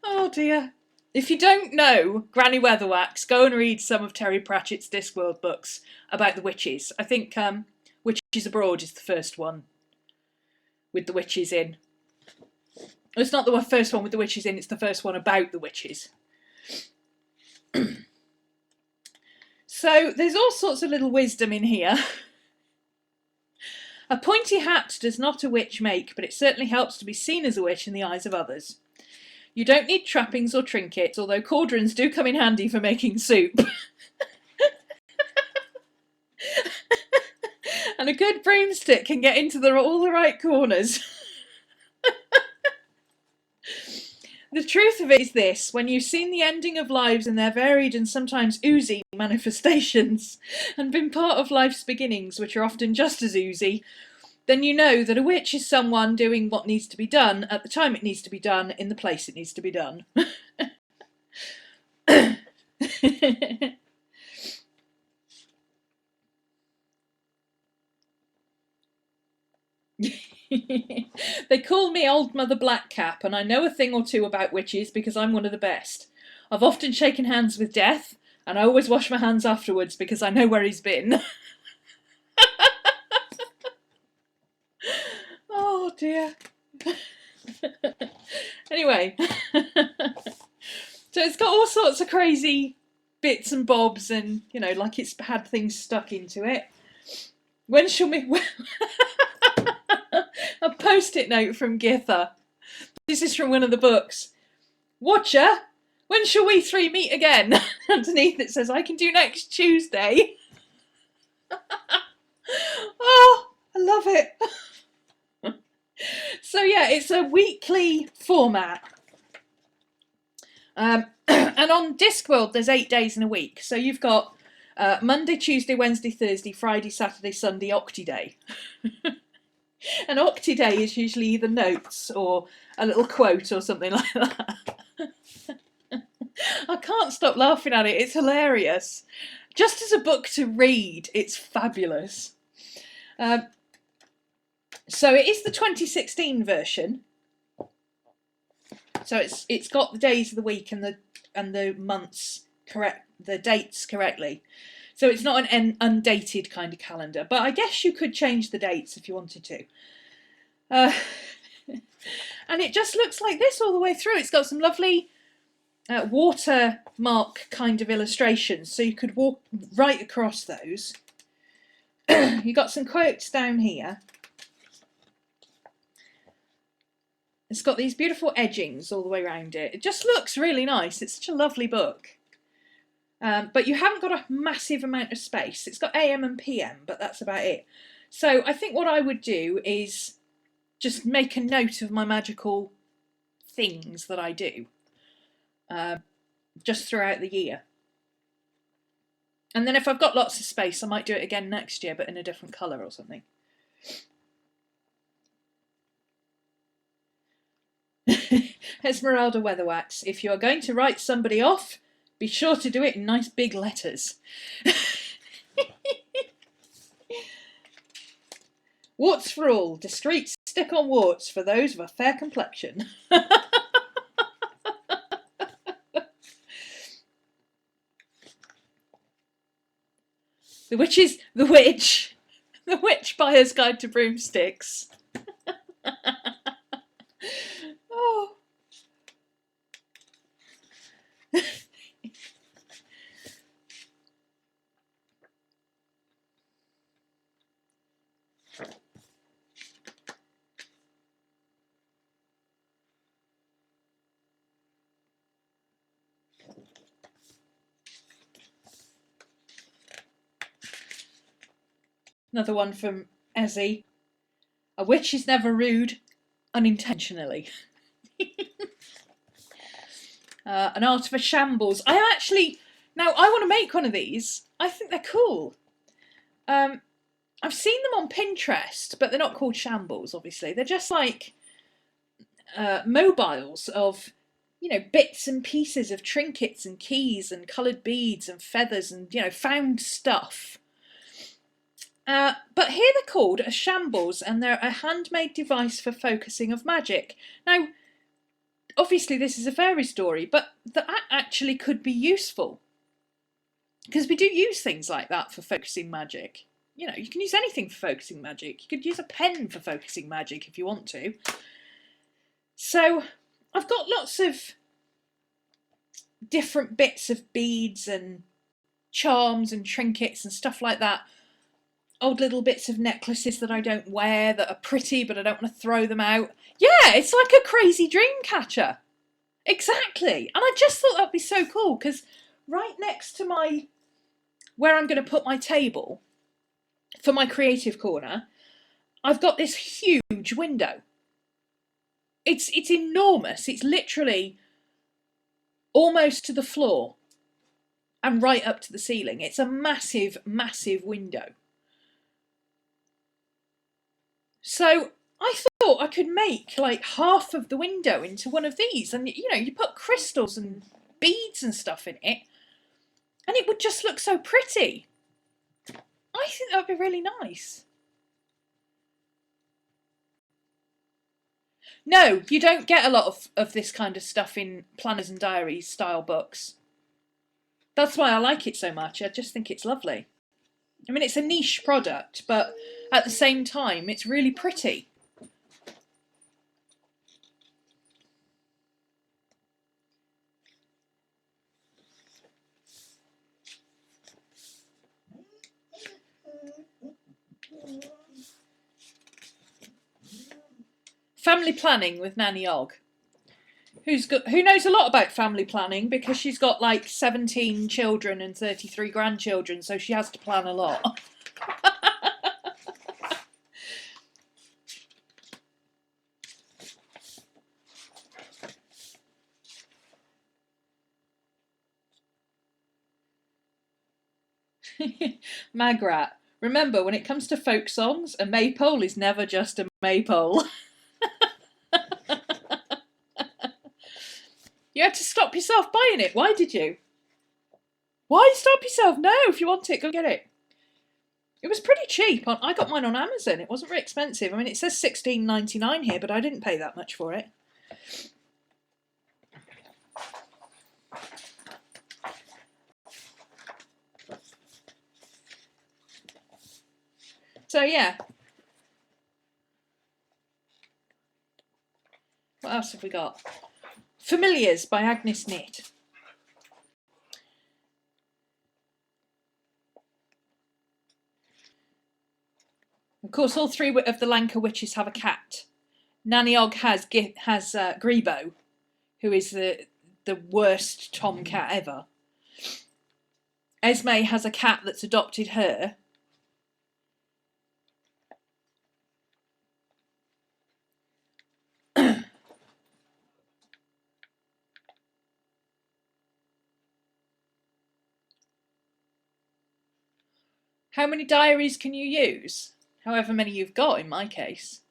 Oh dear. If you don't know Granny Weatherwax, go and read some of Terry Pratchett's Discworld books about the witches. I think Witches Abroad is the first one with the witches in. It's not the first one with the witches in, it's the first one about the witches. So there's all sorts of little wisdom in here. A pointy hat does not a witch make, but it certainly helps to be seen as a witch in the eyes of others. You don't need trappings or trinkets, although cauldrons do come in handy for making soup. And a good broomstick can get into all the right corners. The truth of it is this: when you've seen the ending of lives in their varied and sometimes oozy manifestations, and been part of life's beginnings, which are often just as oozy, then you know that a witch is someone doing what needs to be done at the time it needs to be done, in the place it needs to be done. They call me Old Mother Blackcap, and I know a thing or two about witches because I'm one of the best. I've often shaken hands with Death, and I always wash my hands afterwards because I know where he's been. Oh dear. Anyway, so it's got all sorts of crazy bits and bobs, and you know, like it's had things stuck into it. When shall we... A post-it note from Githa. This is from one of the books. Watcher, when shall we three meet again? Underneath it says, I can do next Tuesday. Oh, I love it. So yeah, it's a weekly format. And on Discworld, there's 8 days in a week. So you've got Monday, Tuesday, Wednesday, Thursday, Friday, Saturday, Sunday, Octi-Day. And Octi-Day is usually either notes or a little quote or something like that. I can't stop laughing at it. It's hilarious. Just as a book to read, it's fabulous. So it is the 2016 version. So it's got the days of the week and the months correct, the dates correctly. So it's not an undated kind of calendar, but I guess you could change the dates if you wanted to. And it just looks like this all the way through. It's got some lovely watermark kind of illustrations, so you could walk right across those. You got some quotes down here. It's got these beautiful edgings all the way around it. It just looks really nice. It's such a lovely book. But you haven't got a massive amount of space. It's got AM and PM, but that's about it. So I think what I would do is just make a note of my magical things that I do just throughout the year. And then if I've got lots of space, I might do it again next year, but in a different colour or something. Esmeralda Weatherwax, if you are going to write somebody off, be sure to do it in nice big letters. Warts for all, discreet stick-on warts for those of a fair complexion. The Witch Buyer's Guide to Broomsticks. Oh. Another one from Ezzy. A witch is never rude, unintentionally. An art of a shambles. I want to make one of these. I think they're cool. I've seen them on Pinterest, but they're not called shambles, obviously. They're just like mobiles of, bits and pieces of trinkets and keys and coloured beads and feathers and, found stuff. But here they're called a shambles, and they're a handmade device for focusing of magic. Now, obviously this is a fairy story, but that actually could be useful. Because we do use things like that for focusing magic. You can use anything for focusing magic. You could use a pen for focusing magic if you want to. So I've got lots of different bits of beads and charms and trinkets and stuff like that. Old little bits of necklaces that I don't wear that are pretty, but I don't want to throw them out. Yeah, it's like a crazy dream catcher. Exactly. And I just thought that'd be so cool, because right next to where I'm going to put my table for my creative corner, I've got this huge window. It's enormous. It's literally almost to the floor and right up to the ceiling. It's a massive, massive window. So I thought I could make like half of the window into one of these, and you put crystals and beads and stuff in it, and it would just look so pretty. I think that would be really nice. No, you don't get a lot of this kind of stuff in planners and diaries style books. That's why I like it so much. I just think it's lovely. I mean, it's a niche product, but at the same time, it's really pretty. Family planning with Nanny Og, who knows a lot about family planning because she's got like 17 children and 33 grandchildren, so she has to plan a lot. Magrat, remember, when it comes to folk songs, a maypole is never just a maypole. You had to stop yourself buying it. Why did you? Why stop yourself? No, if you want it, go get it. It was pretty cheap. I got mine on Amazon. It wasn't very expensive. I mean, it says $16.99 here, but I didn't pay that much for it. So yeah. What else have we got? Familiars by Agnes Knit. Of course, all three of the Lanka witches have a cat. Nanny Og has Grebo, who is the worst tomcat ever. Esme has a cat that's adopted her. How many diaries can you use? However many you've got, in my case.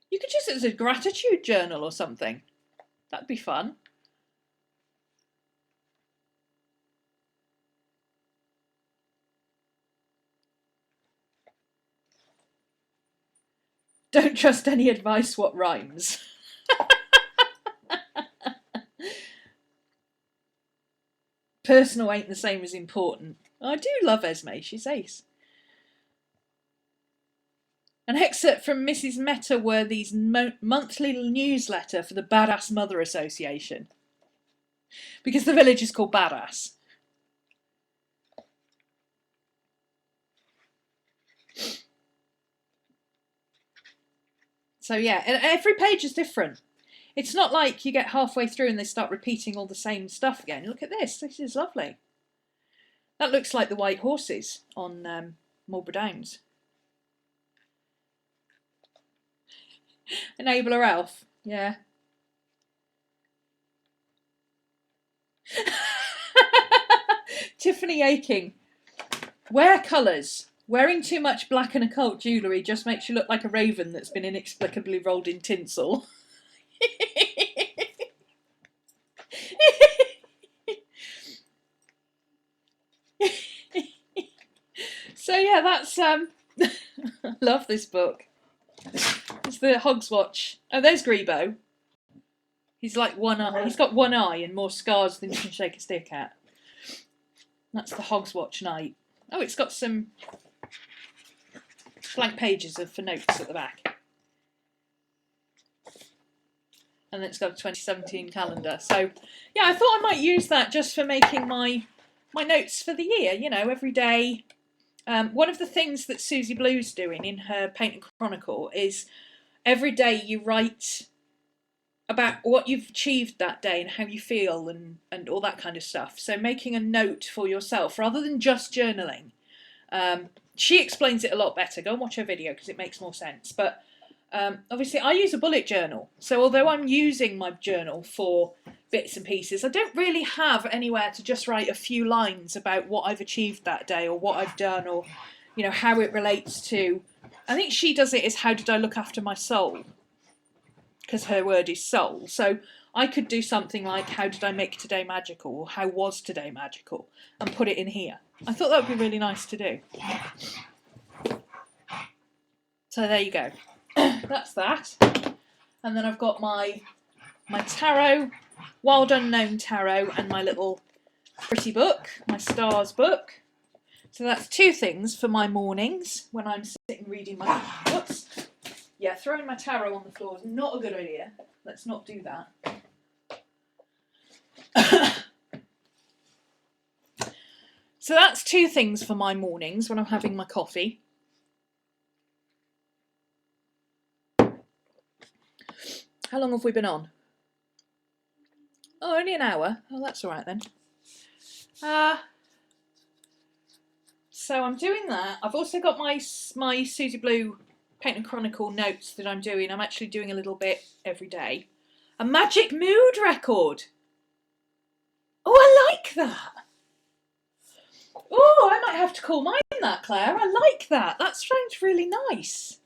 You could use it as a gratitude journal or something. That'd be fun. Don't trust any advice what rhymes. Personal ain't the same as important. I do love Esme, she's ace. An excerpt from Mrs. Metaworthy's monthly newsletter for the Badass Mother Association. Because the village is called Badass. So yeah, and every page is different. It's not like you get halfway through and they start repeating all the same stuff again. Look at this. This is lovely. That looks like the white horses on Marlborough Downs. Enabler elf, yeah. Tiffany Aching. Wear colours. Wearing too much black and occult jewellery just makes you look like a raven that's been inexplicably rolled in tinsel. So yeah, that's I love this book. It's the Hogswatch. Oh, there's Grebo. He's like one eye. He's got one eye and more scars than you can shake a stick at. That's the Hogswatch Knight. Oh, it's got some blank pages for notes at the back. And then it's got a 2017 calendar. So yeah, I thought I might use that just for making my notes for the year, you know, every day. One of the things that Suzi Blu's doing in her Paint and Chronicle is every day you write about what you've achieved that day and how you feel and all that kind of stuff. So making a note for yourself rather than just journaling. She explains it a lot better. Go and watch her video because it makes more sense. But obviously I use a bullet journal. So although I'm using my journal for bits and pieces, I don't really have anywhere to just write a few lines about what I've achieved that day or what I've done or, you know, how it relates to. I think she does it as how did I look after my soul? Because her word is soul. So I could do something like how did I make today magical or how was today magical and put it in here. I thought that would be really nice to do. So there you go. That's that. And then I've got my tarot, Wild Unknown Tarot, and my little pretty book, my stars book. So that's two things for my mornings when I'm sitting reading my... Whoops. Yeah, throwing my tarot on the floor is not a good idea. Let's not do that. So that's two things for my mornings when I'm having my coffee. How long have we been on? Oh, only an hour. Oh, that's all right then. So I'm doing that. I've also got my Suzi Blu Paint and Chronicle notes that I'm doing. I'm actually doing a little bit every day. A magic mood record. Oh, I like that. Oh, I might have to call mine that, Claire. I like that. That sounds really nice.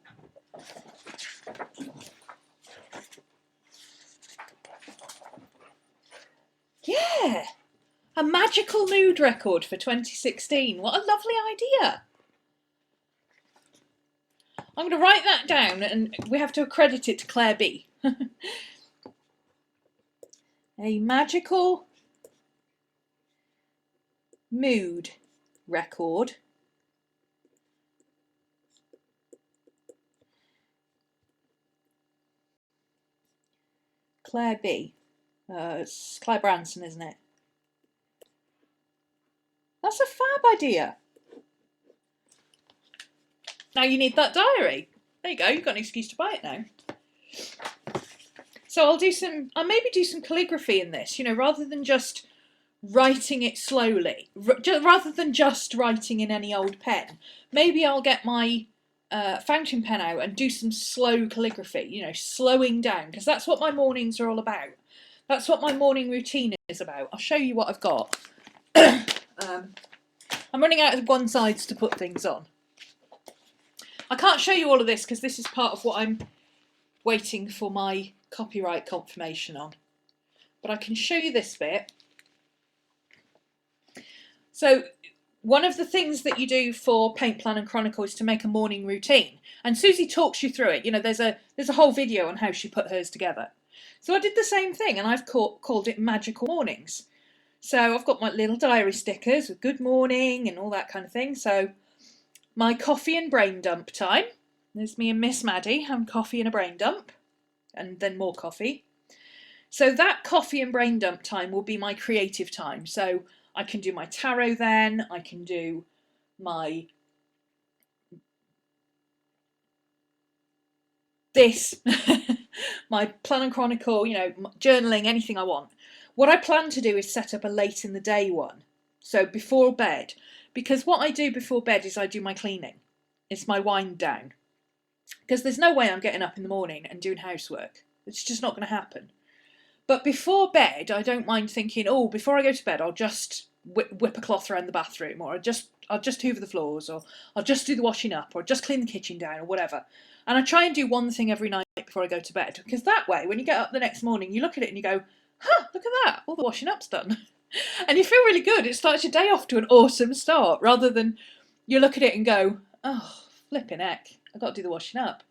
Yeah. A magical mood record for 2016. What a lovely idea. I'm going to write that down and we have to accredit it to Claire B. A magical mood record. Claire B. It's Claire Branson, isn't it? That's a fab idea. Now you need that diary. There you go, you've got an excuse to buy it now. So I'll maybe do some calligraphy in this, you know, rather than just writing it slowly, rather than just writing in any old pen. Maybe I'll get my fountain pen out and do some slow calligraphy, you know, slowing down, because that's what my mornings are all about. That's what my morning routine is about. I'll show you what I've got. I'm running out of one-sides to put things on. I can't show you all of this because this is part of what I'm waiting for my copyright confirmation on. But I can show you this bit. So one of the things that you do for Paint Plan and Chronicle is to make a morning routine. And Suzi talks you through it. You know, there's a whole video on how she put hers together. So I did the same thing and I've called it Magical Mornings. So I've got my little diary stickers with good morning and all that kind of thing. So my coffee and brain dump time. There's me and Miss Maddie having coffee and a brain dump. And then more coffee. So that coffee and brain dump time will be my creative time. So I can do my tarot then. I can do my... my Plan and Chronicle, you know, journaling, anything I want. What I plan to do is set up a late in the day one. So before bed. Because what I do before bed is I do my cleaning. It's my wind down. because there's no way I'm getting up in the morning and doing housework. It's just not going to happen. But before bed, I don't mind thinking, oh, before I go to bed, I'll just whip a cloth around the bathroom, or I'll just hoover the floors, or I'll just do the washing up, or just clean the kitchen down, or whatever. And I try and do one thing every night before I go to bed, because that way, when you get up the next morning, you look at it and you go, huh, look at that, all the washing up's done. And you feel really good. It starts your day off to an awesome start, rather than you look at it and go, oh, flipping heck, I've got to do the washing up.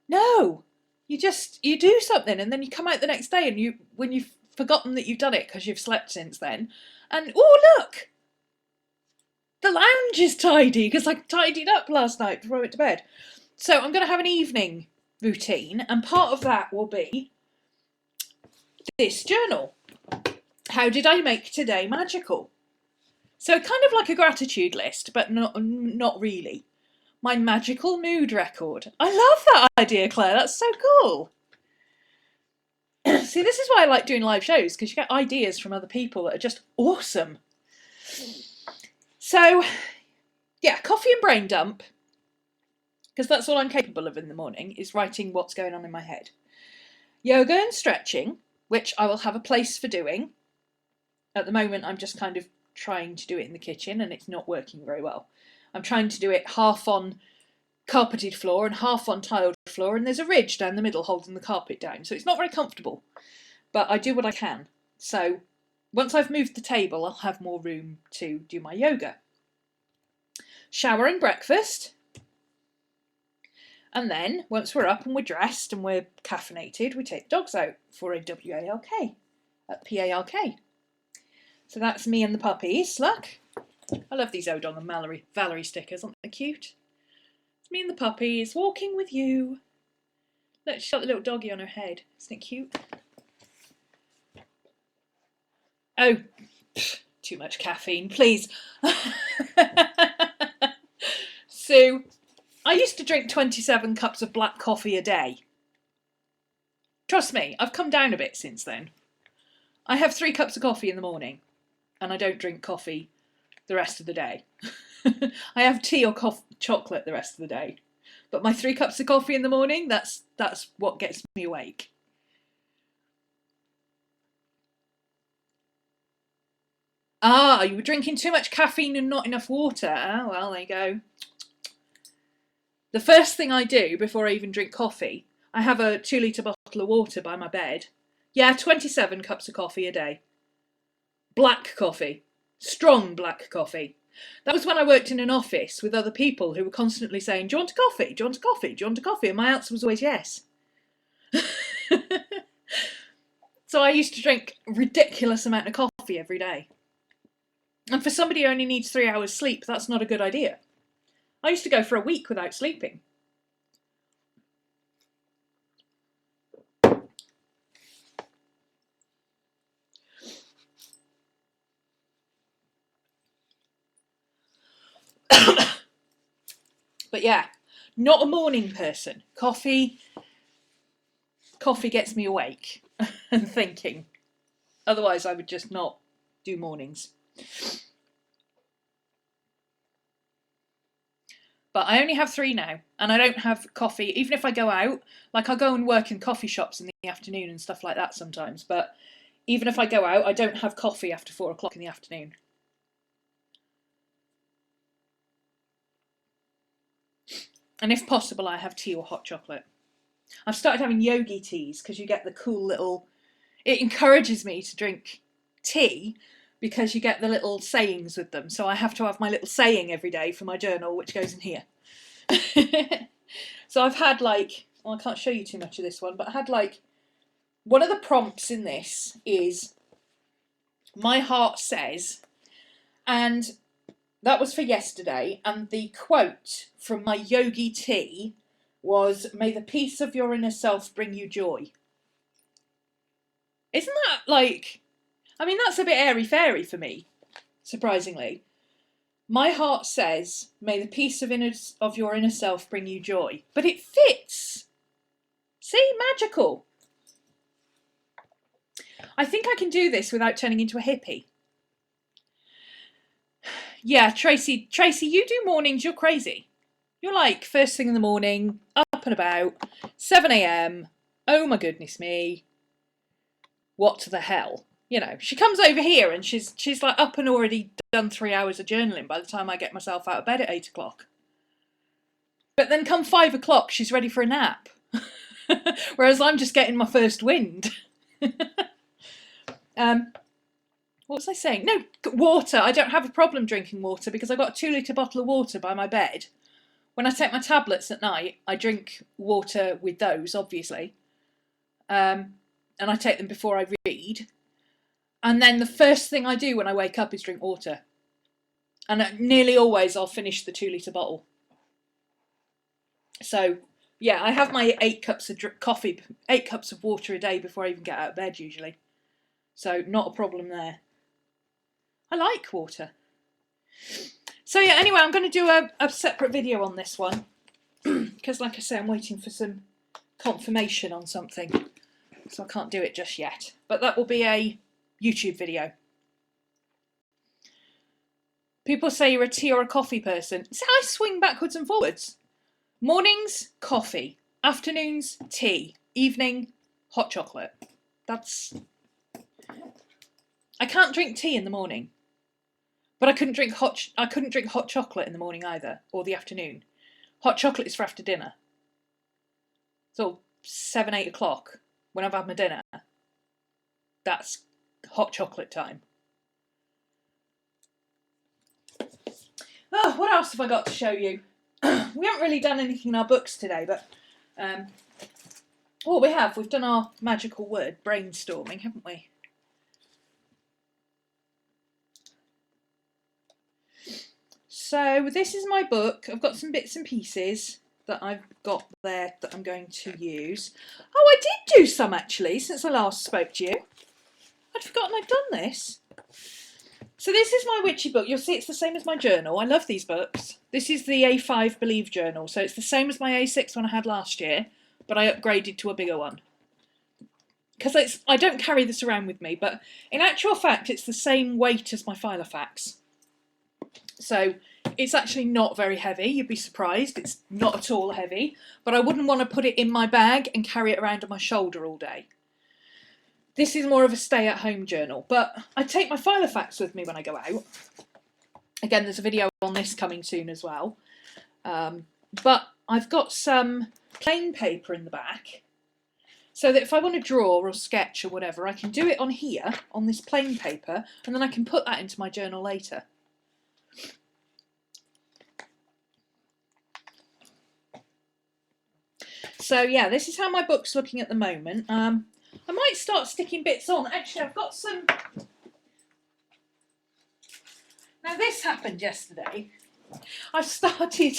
No, you do something, and then you come out the next day, and when you've forgotten that you've done it because you've slept since then, and oh, look, the lounge is tidy because I tidied up last night before I went to bed. So I'm going to have an evening routine, and part of that will be this journal. How did I make today magical? So kind of like a gratitude list, but not really. My magical mood record. I love that idea, Claire. That's so cool. See, this is why I like doing live shows, because you get ideas from other people that are just awesome. So, yeah, coffee and brain dump, because that's all I'm capable of in the morning, is writing what's going on in my head. Yoga and stretching, which I will have a place for doing. At the moment, I'm just kind of trying to do it in the kitchen, and it's not working very well. I'm trying to do it half on carpeted floor and half on tiled floor, and there's a ridge down the middle holding the carpet down, so it's not very comfortable, but I do what I can. So once I've moved the table, I'll have more room to do my yoga. Shower and breakfast, and then once we're up and we're dressed and we're caffeinated, we take the dogs out for a WALK, PALK. So that's me and the puppies. Look, I love these Odon and Valerie stickers, aren't they cute? It's me and the puppies walking with you. Look, she's got the little doggy on her head. Isn't it cute? Oh, too much caffeine, please. So, I used to drink 27 cups of black coffee a day. Trust me, I've come down a bit since then. I have 3 cups of coffee in the morning, and I don't drink coffee the rest of the day. I have tea or chocolate the rest of the day. But my 3 cups of coffee in the morning, that's what gets me awake. Ah, you were drinking too much caffeine and not enough water. Ah, well, there you go. The first thing I do before I even drink coffee, I have a 2-litre bottle of water by my bed. Yeah, 27 cups of coffee a day. Black coffee. Strong black coffee. That was when I worked in an office with other people who were constantly saying, do you want a coffee? Do you want a coffee? Do you want a coffee? And my answer was always yes. So I used to drink a ridiculous amount of coffee every day. And for somebody who only needs 3 hours sleep, that's not a good idea. I used to go for a week without sleeping. But yeah, not a morning person. Coffee gets me awake and thinking. Otherwise, I would just not do mornings. But I only have 3 now, and I don't have coffee. Even if I go out, like I'll go and work in coffee shops in the afternoon and stuff like that sometimes. But even if I go out, I don't have coffee after 4 o'clock in the afternoon. And if possible, I have tea or hot chocolate. I've started having yogi teas because you get the cool little... It encourages me to drink tea because you get the little sayings with them. So I have to have my little saying every day for my journal, which goes in here. So I've had like... Well, I can't show you too much of this one, but I had like... One of the prompts in this is... My heart says... And... That was for yesterday, and the quote from my yogi tea was, may the peace of your inner self bring you joy. Isn't that like, I mean, that's a bit airy-fairy for me, surprisingly. My heart says, may the peace of your inner self bring you joy. But it fits. See, magical. I think I can do this without turning into a hippie. Yeah, Tracy, you do mornings, you're crazy. You're like, first thing in the morning, up and about, 7 a.m, oh my goodness me, what the hell? You know, she comes over here and she's like up and already done 3 hours of journaling by the time I get myself out of bed at 8 o'clock. But then come 5 o'clock, she's ready for a nap. Whereas I'm just getting my first wind. What was I saying? No, water. I don't have a problem drinking water because I've got a 2-litre bottle of water by my bed. When I take my tablets at night, I drink water with those, obviously. And I take them before I read. And then the first thing I do when I wake up is drink water. And nearly always I'll finish the 2-litre bottle. So, yeah, I have my 8 cups of coffee, 8 cups of water a day before I even get out of bed usually. So, not a problem there. I like water. So yeah, anyway, I'm going to do a separate video on this one. Because like I say, I'm waiting for some confirmation on something. So I can't do it just yet. But that will be a YouTube video. People say you're a tea or a coffee person. So I swing backwards and forwards. Mornings, coffee. Afternoons, tea. Evening, hot chocolate. I can't drink tea in the morning. But I couldn't drink hot chocolate in the morning either, or the afternoon. Hot chocolate is for after dinner. So 7, 8 o'clock, when I've had my dinner, that's hot chocolate time. Oh, what else have I got to show you? We haven't really done anything in our books today, but oh, we have. We've done our magical word brainstorming, haven't we? So this is my book. I've got some bits and pieces that I've got there that I'm going to use. Oh, I did do some actually since I last spoke to you. I'd forgotten I'd done this. So this is my witchy book. You'll see it's the same as my journal. I love these books. This is the A5 Believe journal. So it's the same as my A6 one I had last year, but I upgraded to a bigger one. Because I don't carry this around with me, but in actual fact, it's the same weight as my Filofax. So it's actually not very heavy. You'd be surprised. It's not at all heavy, but I wouldn't want to put it in my bag and carry it around on my shoulder all day. This is more of a stay-at-home journal, but I take my Filofax with me when I go out. Again, there's a video on this coming soon as well. But I've got some plain paper in the back, so that if I want to draw or sketch or whatever, I can do it on here, on this plain paper, and then I can put that into my journal later. So yeah, this is how my book's looking at the moment. I might start sticking bits on. Actually, I've got some... Now this happened yesterday. I've started...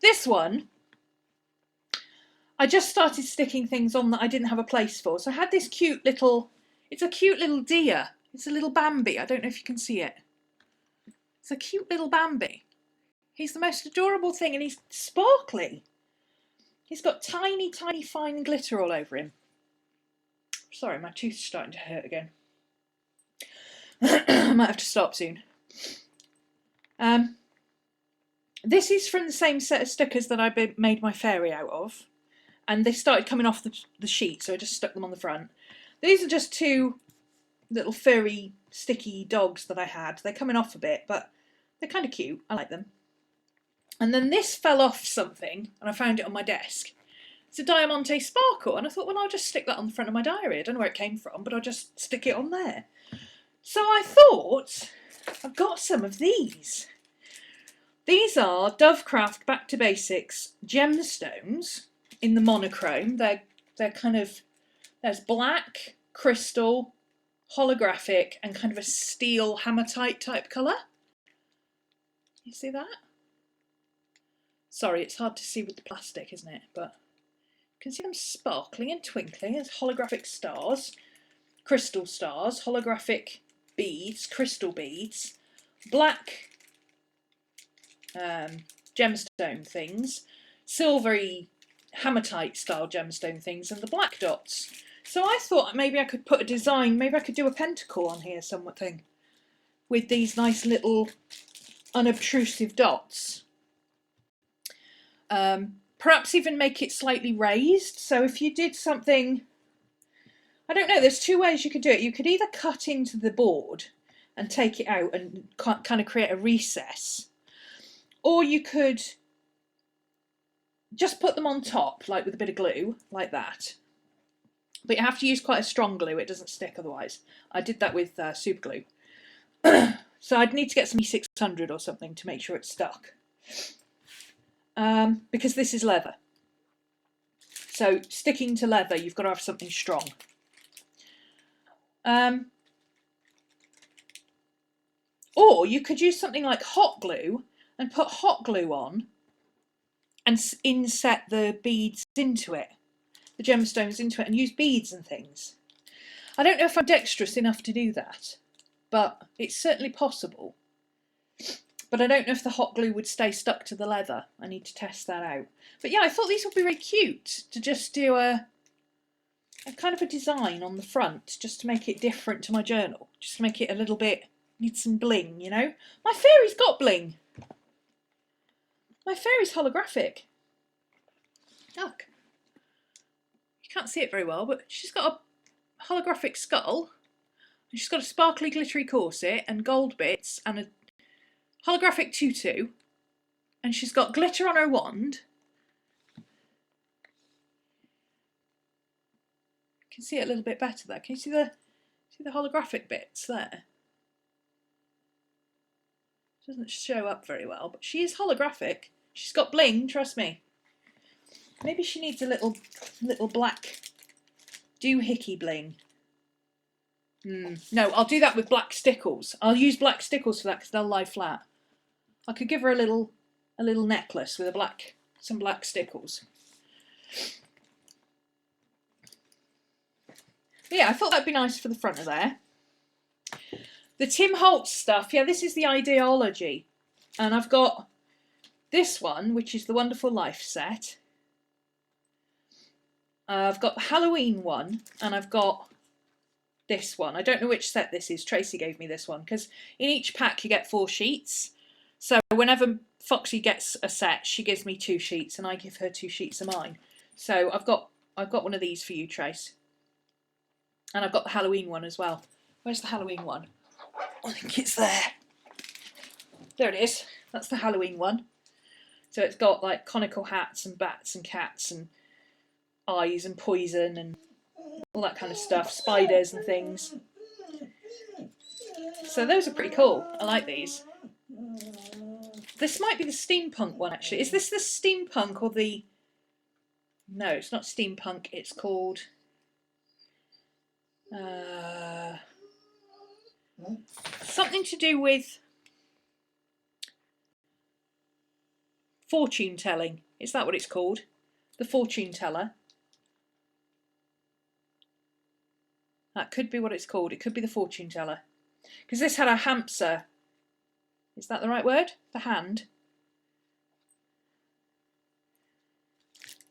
This one, I just started sticking things on that I didn't have a place for. So I had this cute little... It's a cute little deer. It's a little Bambi. I don't know if you can see it. It's a cute little Bambi. He's the most adorable thing, and he's sparkly. He's got tiny, tiny fine glitter all over him. Sorry, my tooth's starting to hurt again. I might have to stop soon. This is from the same set of stickers that I made my fairy out of. And they started coming off the sheet, so I just stuck them on the front. These are just 2 little furry, sticky dogs that I had. They're coming off a bit, but they're kind of cute. I like them. And then this fell off something, and I found it on my desk. It's a Diamante Sparkle, and I thought, well, I'll just stick that on the front of my diary. I don't know where it came from, but I'll just stick it on there. So I thought, I've got some of these. These are Dovecraft Back to Basics gemstones in the monochrome. They're kind of, there's black, crystal, holographic, and kind of a steel hematite type colour. You see that? Sorry, it's hard to see with the plastic, isn't it? But you can see them sparkling and twinkling as holographic stars, crystal stars, holographic beads, crystal beads, black gemstone things, silvery hematite style gemstone things, and the black dots. So I thought maybe I could put a design, maybe I could do a pentacle on here something with these nice little unobtrusive dots. Perhaps even make it slightly raised. So if you did something, I don't know, there's two ways you could do it. You could either cut into the board and take it out and kind of create a recess, or you could just put them on top, like with a bit of glue, like that. But you have to use quite a strong glue, it doesn't stick otherwise. I did that with super glue. So I'd need to get some E600 or something to make sure it's stuck. Because this is leather. So sticking to leather, you've got to have something strong. Or you could use something like hot glue and put hot glue on and inset the beads into it, the gemstones into it, and use beads and things. I don't know if I'm dexterous enough to do that, but it's certainly possible. But I don't know if the hot glue would stay stuck to the leather. I need to test that out. But yeah, I thought these would be really cute to just do a kind of a design on the front, just to make it different to my journal. Just to make it a little bit, need some bling, you know? My fairy's got bling. My fairy's holographic. Look. You can't see it very well, but she's got a holographic skull. And she's got a sparkly glittery corset and gold bits and a holographic tutu, and she's got glitter on her wand. You can see it a little bit better there. Can you see the holographic bits there? Doesn't show up very well, but she is holographic. She's got bling, trust me. Maybe she needs a little black doohickey bling. No, I'll do that with black stickles. I'll use black stickles for that because they'll lie flat. I could give her a little necklace with some black stickles. But yeah, I thought that'd be nice for the front of there. The Tim Holtz stuff, yeah, this is the ideology. And I've got this one, which is the Wonderful Life set. I've got the Halloween one, and I've got this one. I don't know which set this is. Tracy gave me this one, because in each pack you get 4 sheets. So whenever Foxy gets a set, she gives me 2 sheets, and I give her 2 sheets of mine. So I've got one of these for you, Trace. And I've got the Halloween one as well. Where's the Halloween one? I think it's there. There it is. That's the Halloween one. So it's got like conical hats and bats and cats and eyes and poison and all that kind of stuff, spiders and things. So those are pretty cool. I like these. This might be the steampunk one, actually. Is this the steampunk or the... No, it's not steampunk. It's called... something to do with fortune telling. Is that what it's called? The fortune teller. That could be what it's called. It could be the fortune teller. Because this had a hamster. Is that the right word? The hand?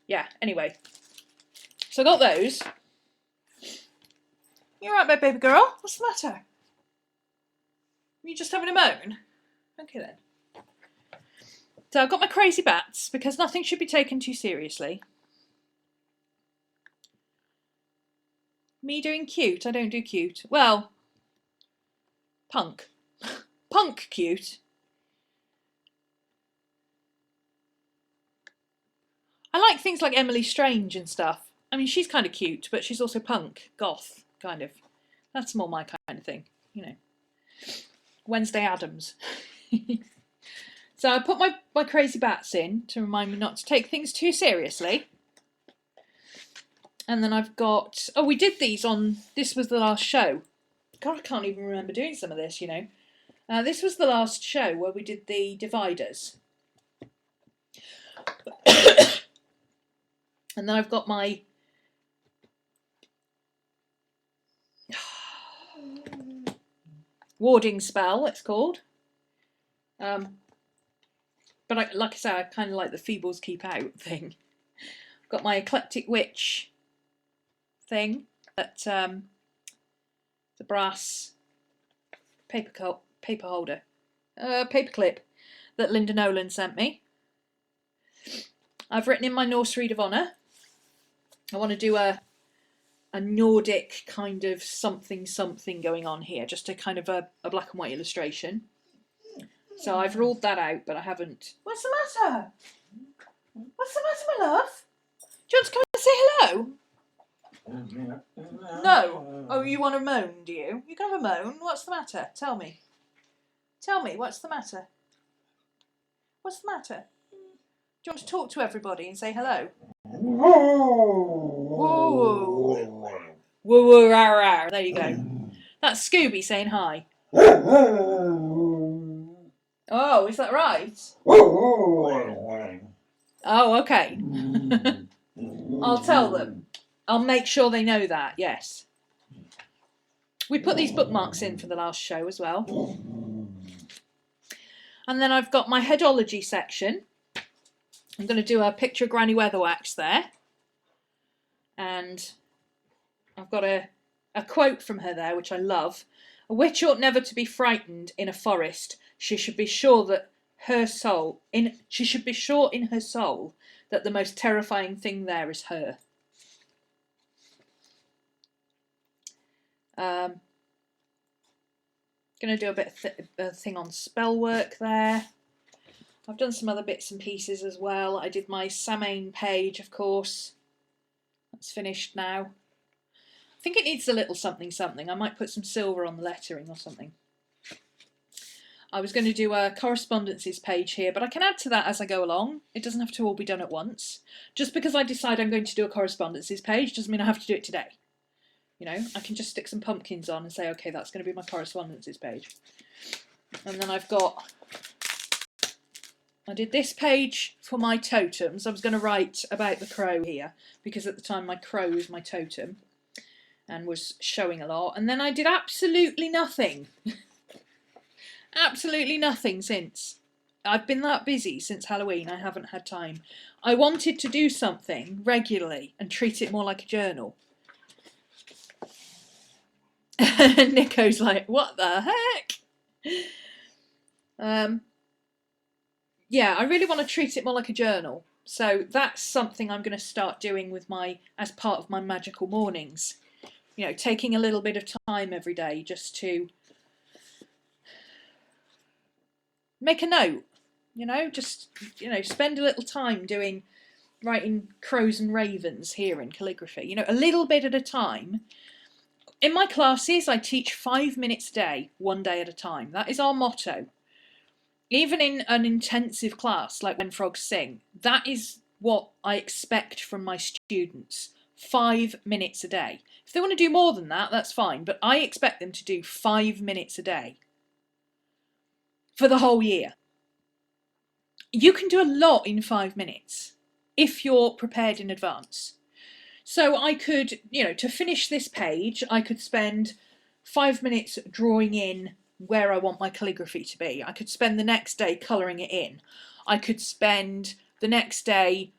Yeah, anyway. So I got those. You alright, my baby girl? What's the matter? Are you just having a moan? Okay then. So I've got my crazy bats, because nothing should be taken too seriously. Me doing cute? I don't do cute. Well, punk. Punk cute. I like things like Emily Strange and stuff. I mean, she's kind of cute, but she's also punk, goth, kind of. That's more my kind of thing, you know. Wednesday Addams. So I put my crazy bats in to remind me not to take things too seriously. And then I've got... Oh, we did these on... This was the last show. God, I can't even remember doing some of this, you know. This was the last show where we did the dividers. And then I've got my... warding spell, it's called. But like I say, I kind of like the Feebles Keep Out thing. I've got my Eclectic Witch thing that the brass paper holder, paper clip that Linda Nolan sent me. I've written in my Norse Read of Honour. I want to do a Nordic kind of something going on here, just a kind of a black and white illustration. So I've ruled that out, but I haven't. What's the matter? What's the matter, my love? Do you want to come and say hello? No. Oh, you want to moan, do you? You can have a moan. What's the matter? Tell me. Tell me, what's the matter? What's the matter? Do you want to talk to everybody and say hello? Whoa. Woo woo rah rah. There you go. That's Scooby saying hi. Oh, is that right? Oh, okay. I'll tell them. I'll make sure they know that, yes. We put these bookmarks in for the last show as well. And then I've got my headology section. I'm going to do a picture of Granny Weatherwax there. And I've got a quote from her there, which I love. A witch ought never to be frightened in a forest. She should be sure that she should be sure in her soul that the most terrifying thing there is her. Going to do a bit of thing on spell work there. I've done some other bits and pieces as well. I did my Samhain page, of course. That's finished now. I think it needs a little something something. I might put some silver on the lettering or something. I was going to do a correspondences page here, but I can add to that as I go along. It doesn't have to all be done at once. Just because I decide I'm going to do a correspondences page doesn't mean I have to do it today. You know, I can just stick some pumpkins on and say, okay, that's going to be my correspondences page. And then I did this page for my totems. I was going to write about the crow here, because at the time my crow was my totem and was showing a lot. And then I did absolutely nothing. Absolutely nothing since. I've been that busy since Halloween, I haven't had time. I wanted to do something regularly and treat it more like a journal. And Nico's like, what the heck? Yeah, I really want to treat it more like a journal. So that's something I'm going to start doing with as part of my magical mornings. You know, taking a little bit of time every day just to make a note. You know, just, you know, spend a little time writing crows and ravens here in calligraphy. You know, a little bit at a time. In my classes, I teach 5 minutes a day, 1 day at a time. That is our motto. Even in an intensive class, like When Frogs Sing, that is what I expect from my students. 5 minutes a day. If they want to do more than that, that's fine, but I expect them to do 5 minutes a day for the whole year. You can do a lot in 5 minutes if you're prepared in advance. So I could, you know, to finish this page, I could spend 5 minutes drawing in where I want my calligraphy to be. I could spend the next day colouring it in. I could spend the next day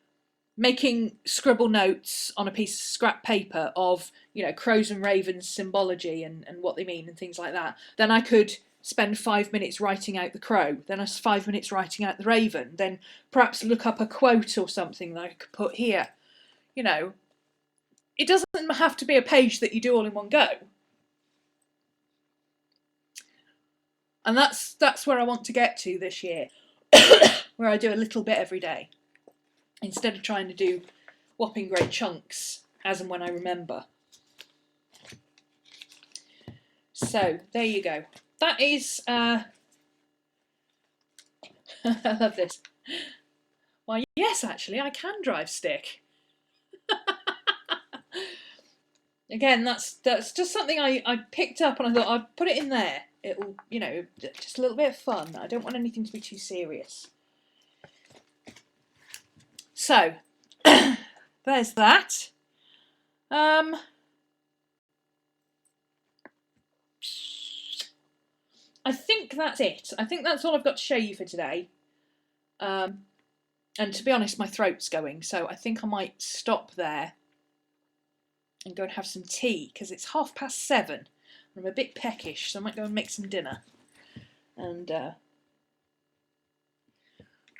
making scribble notes on a piece of scrap paper of, you know, crows and ravens symbology and what they mean and things like that. Then I could spend 5 minutes writing out the crow, then 5 minutes writing out the raven, then perhaps look up a quote or something that I could put here. You know, it doesn't have to be a page that you do all in one go. And that's where I want to get to this year, where I do a little bit every day, instead of trying to do whopping great chunks as and when I remember. So there you go. That is, I love this. Why, yes, actually, I can drive stick. Again, that's just something I picked up and I thought I'd put it in there. It'll, you know, just a little bit of fun. I don't want anything to be too serious. So, there's that. I think that's it. I think that's all I've got to show you for today. And to be honest, my throat's going, so I think I might stop there and go and have some tea, because it's 7:30. I'm a bit peckish, so I might go and make some dinner and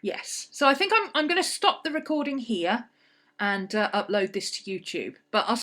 Yes. So I think I'm going to stop the recording here and upload this to YouTube. But I'll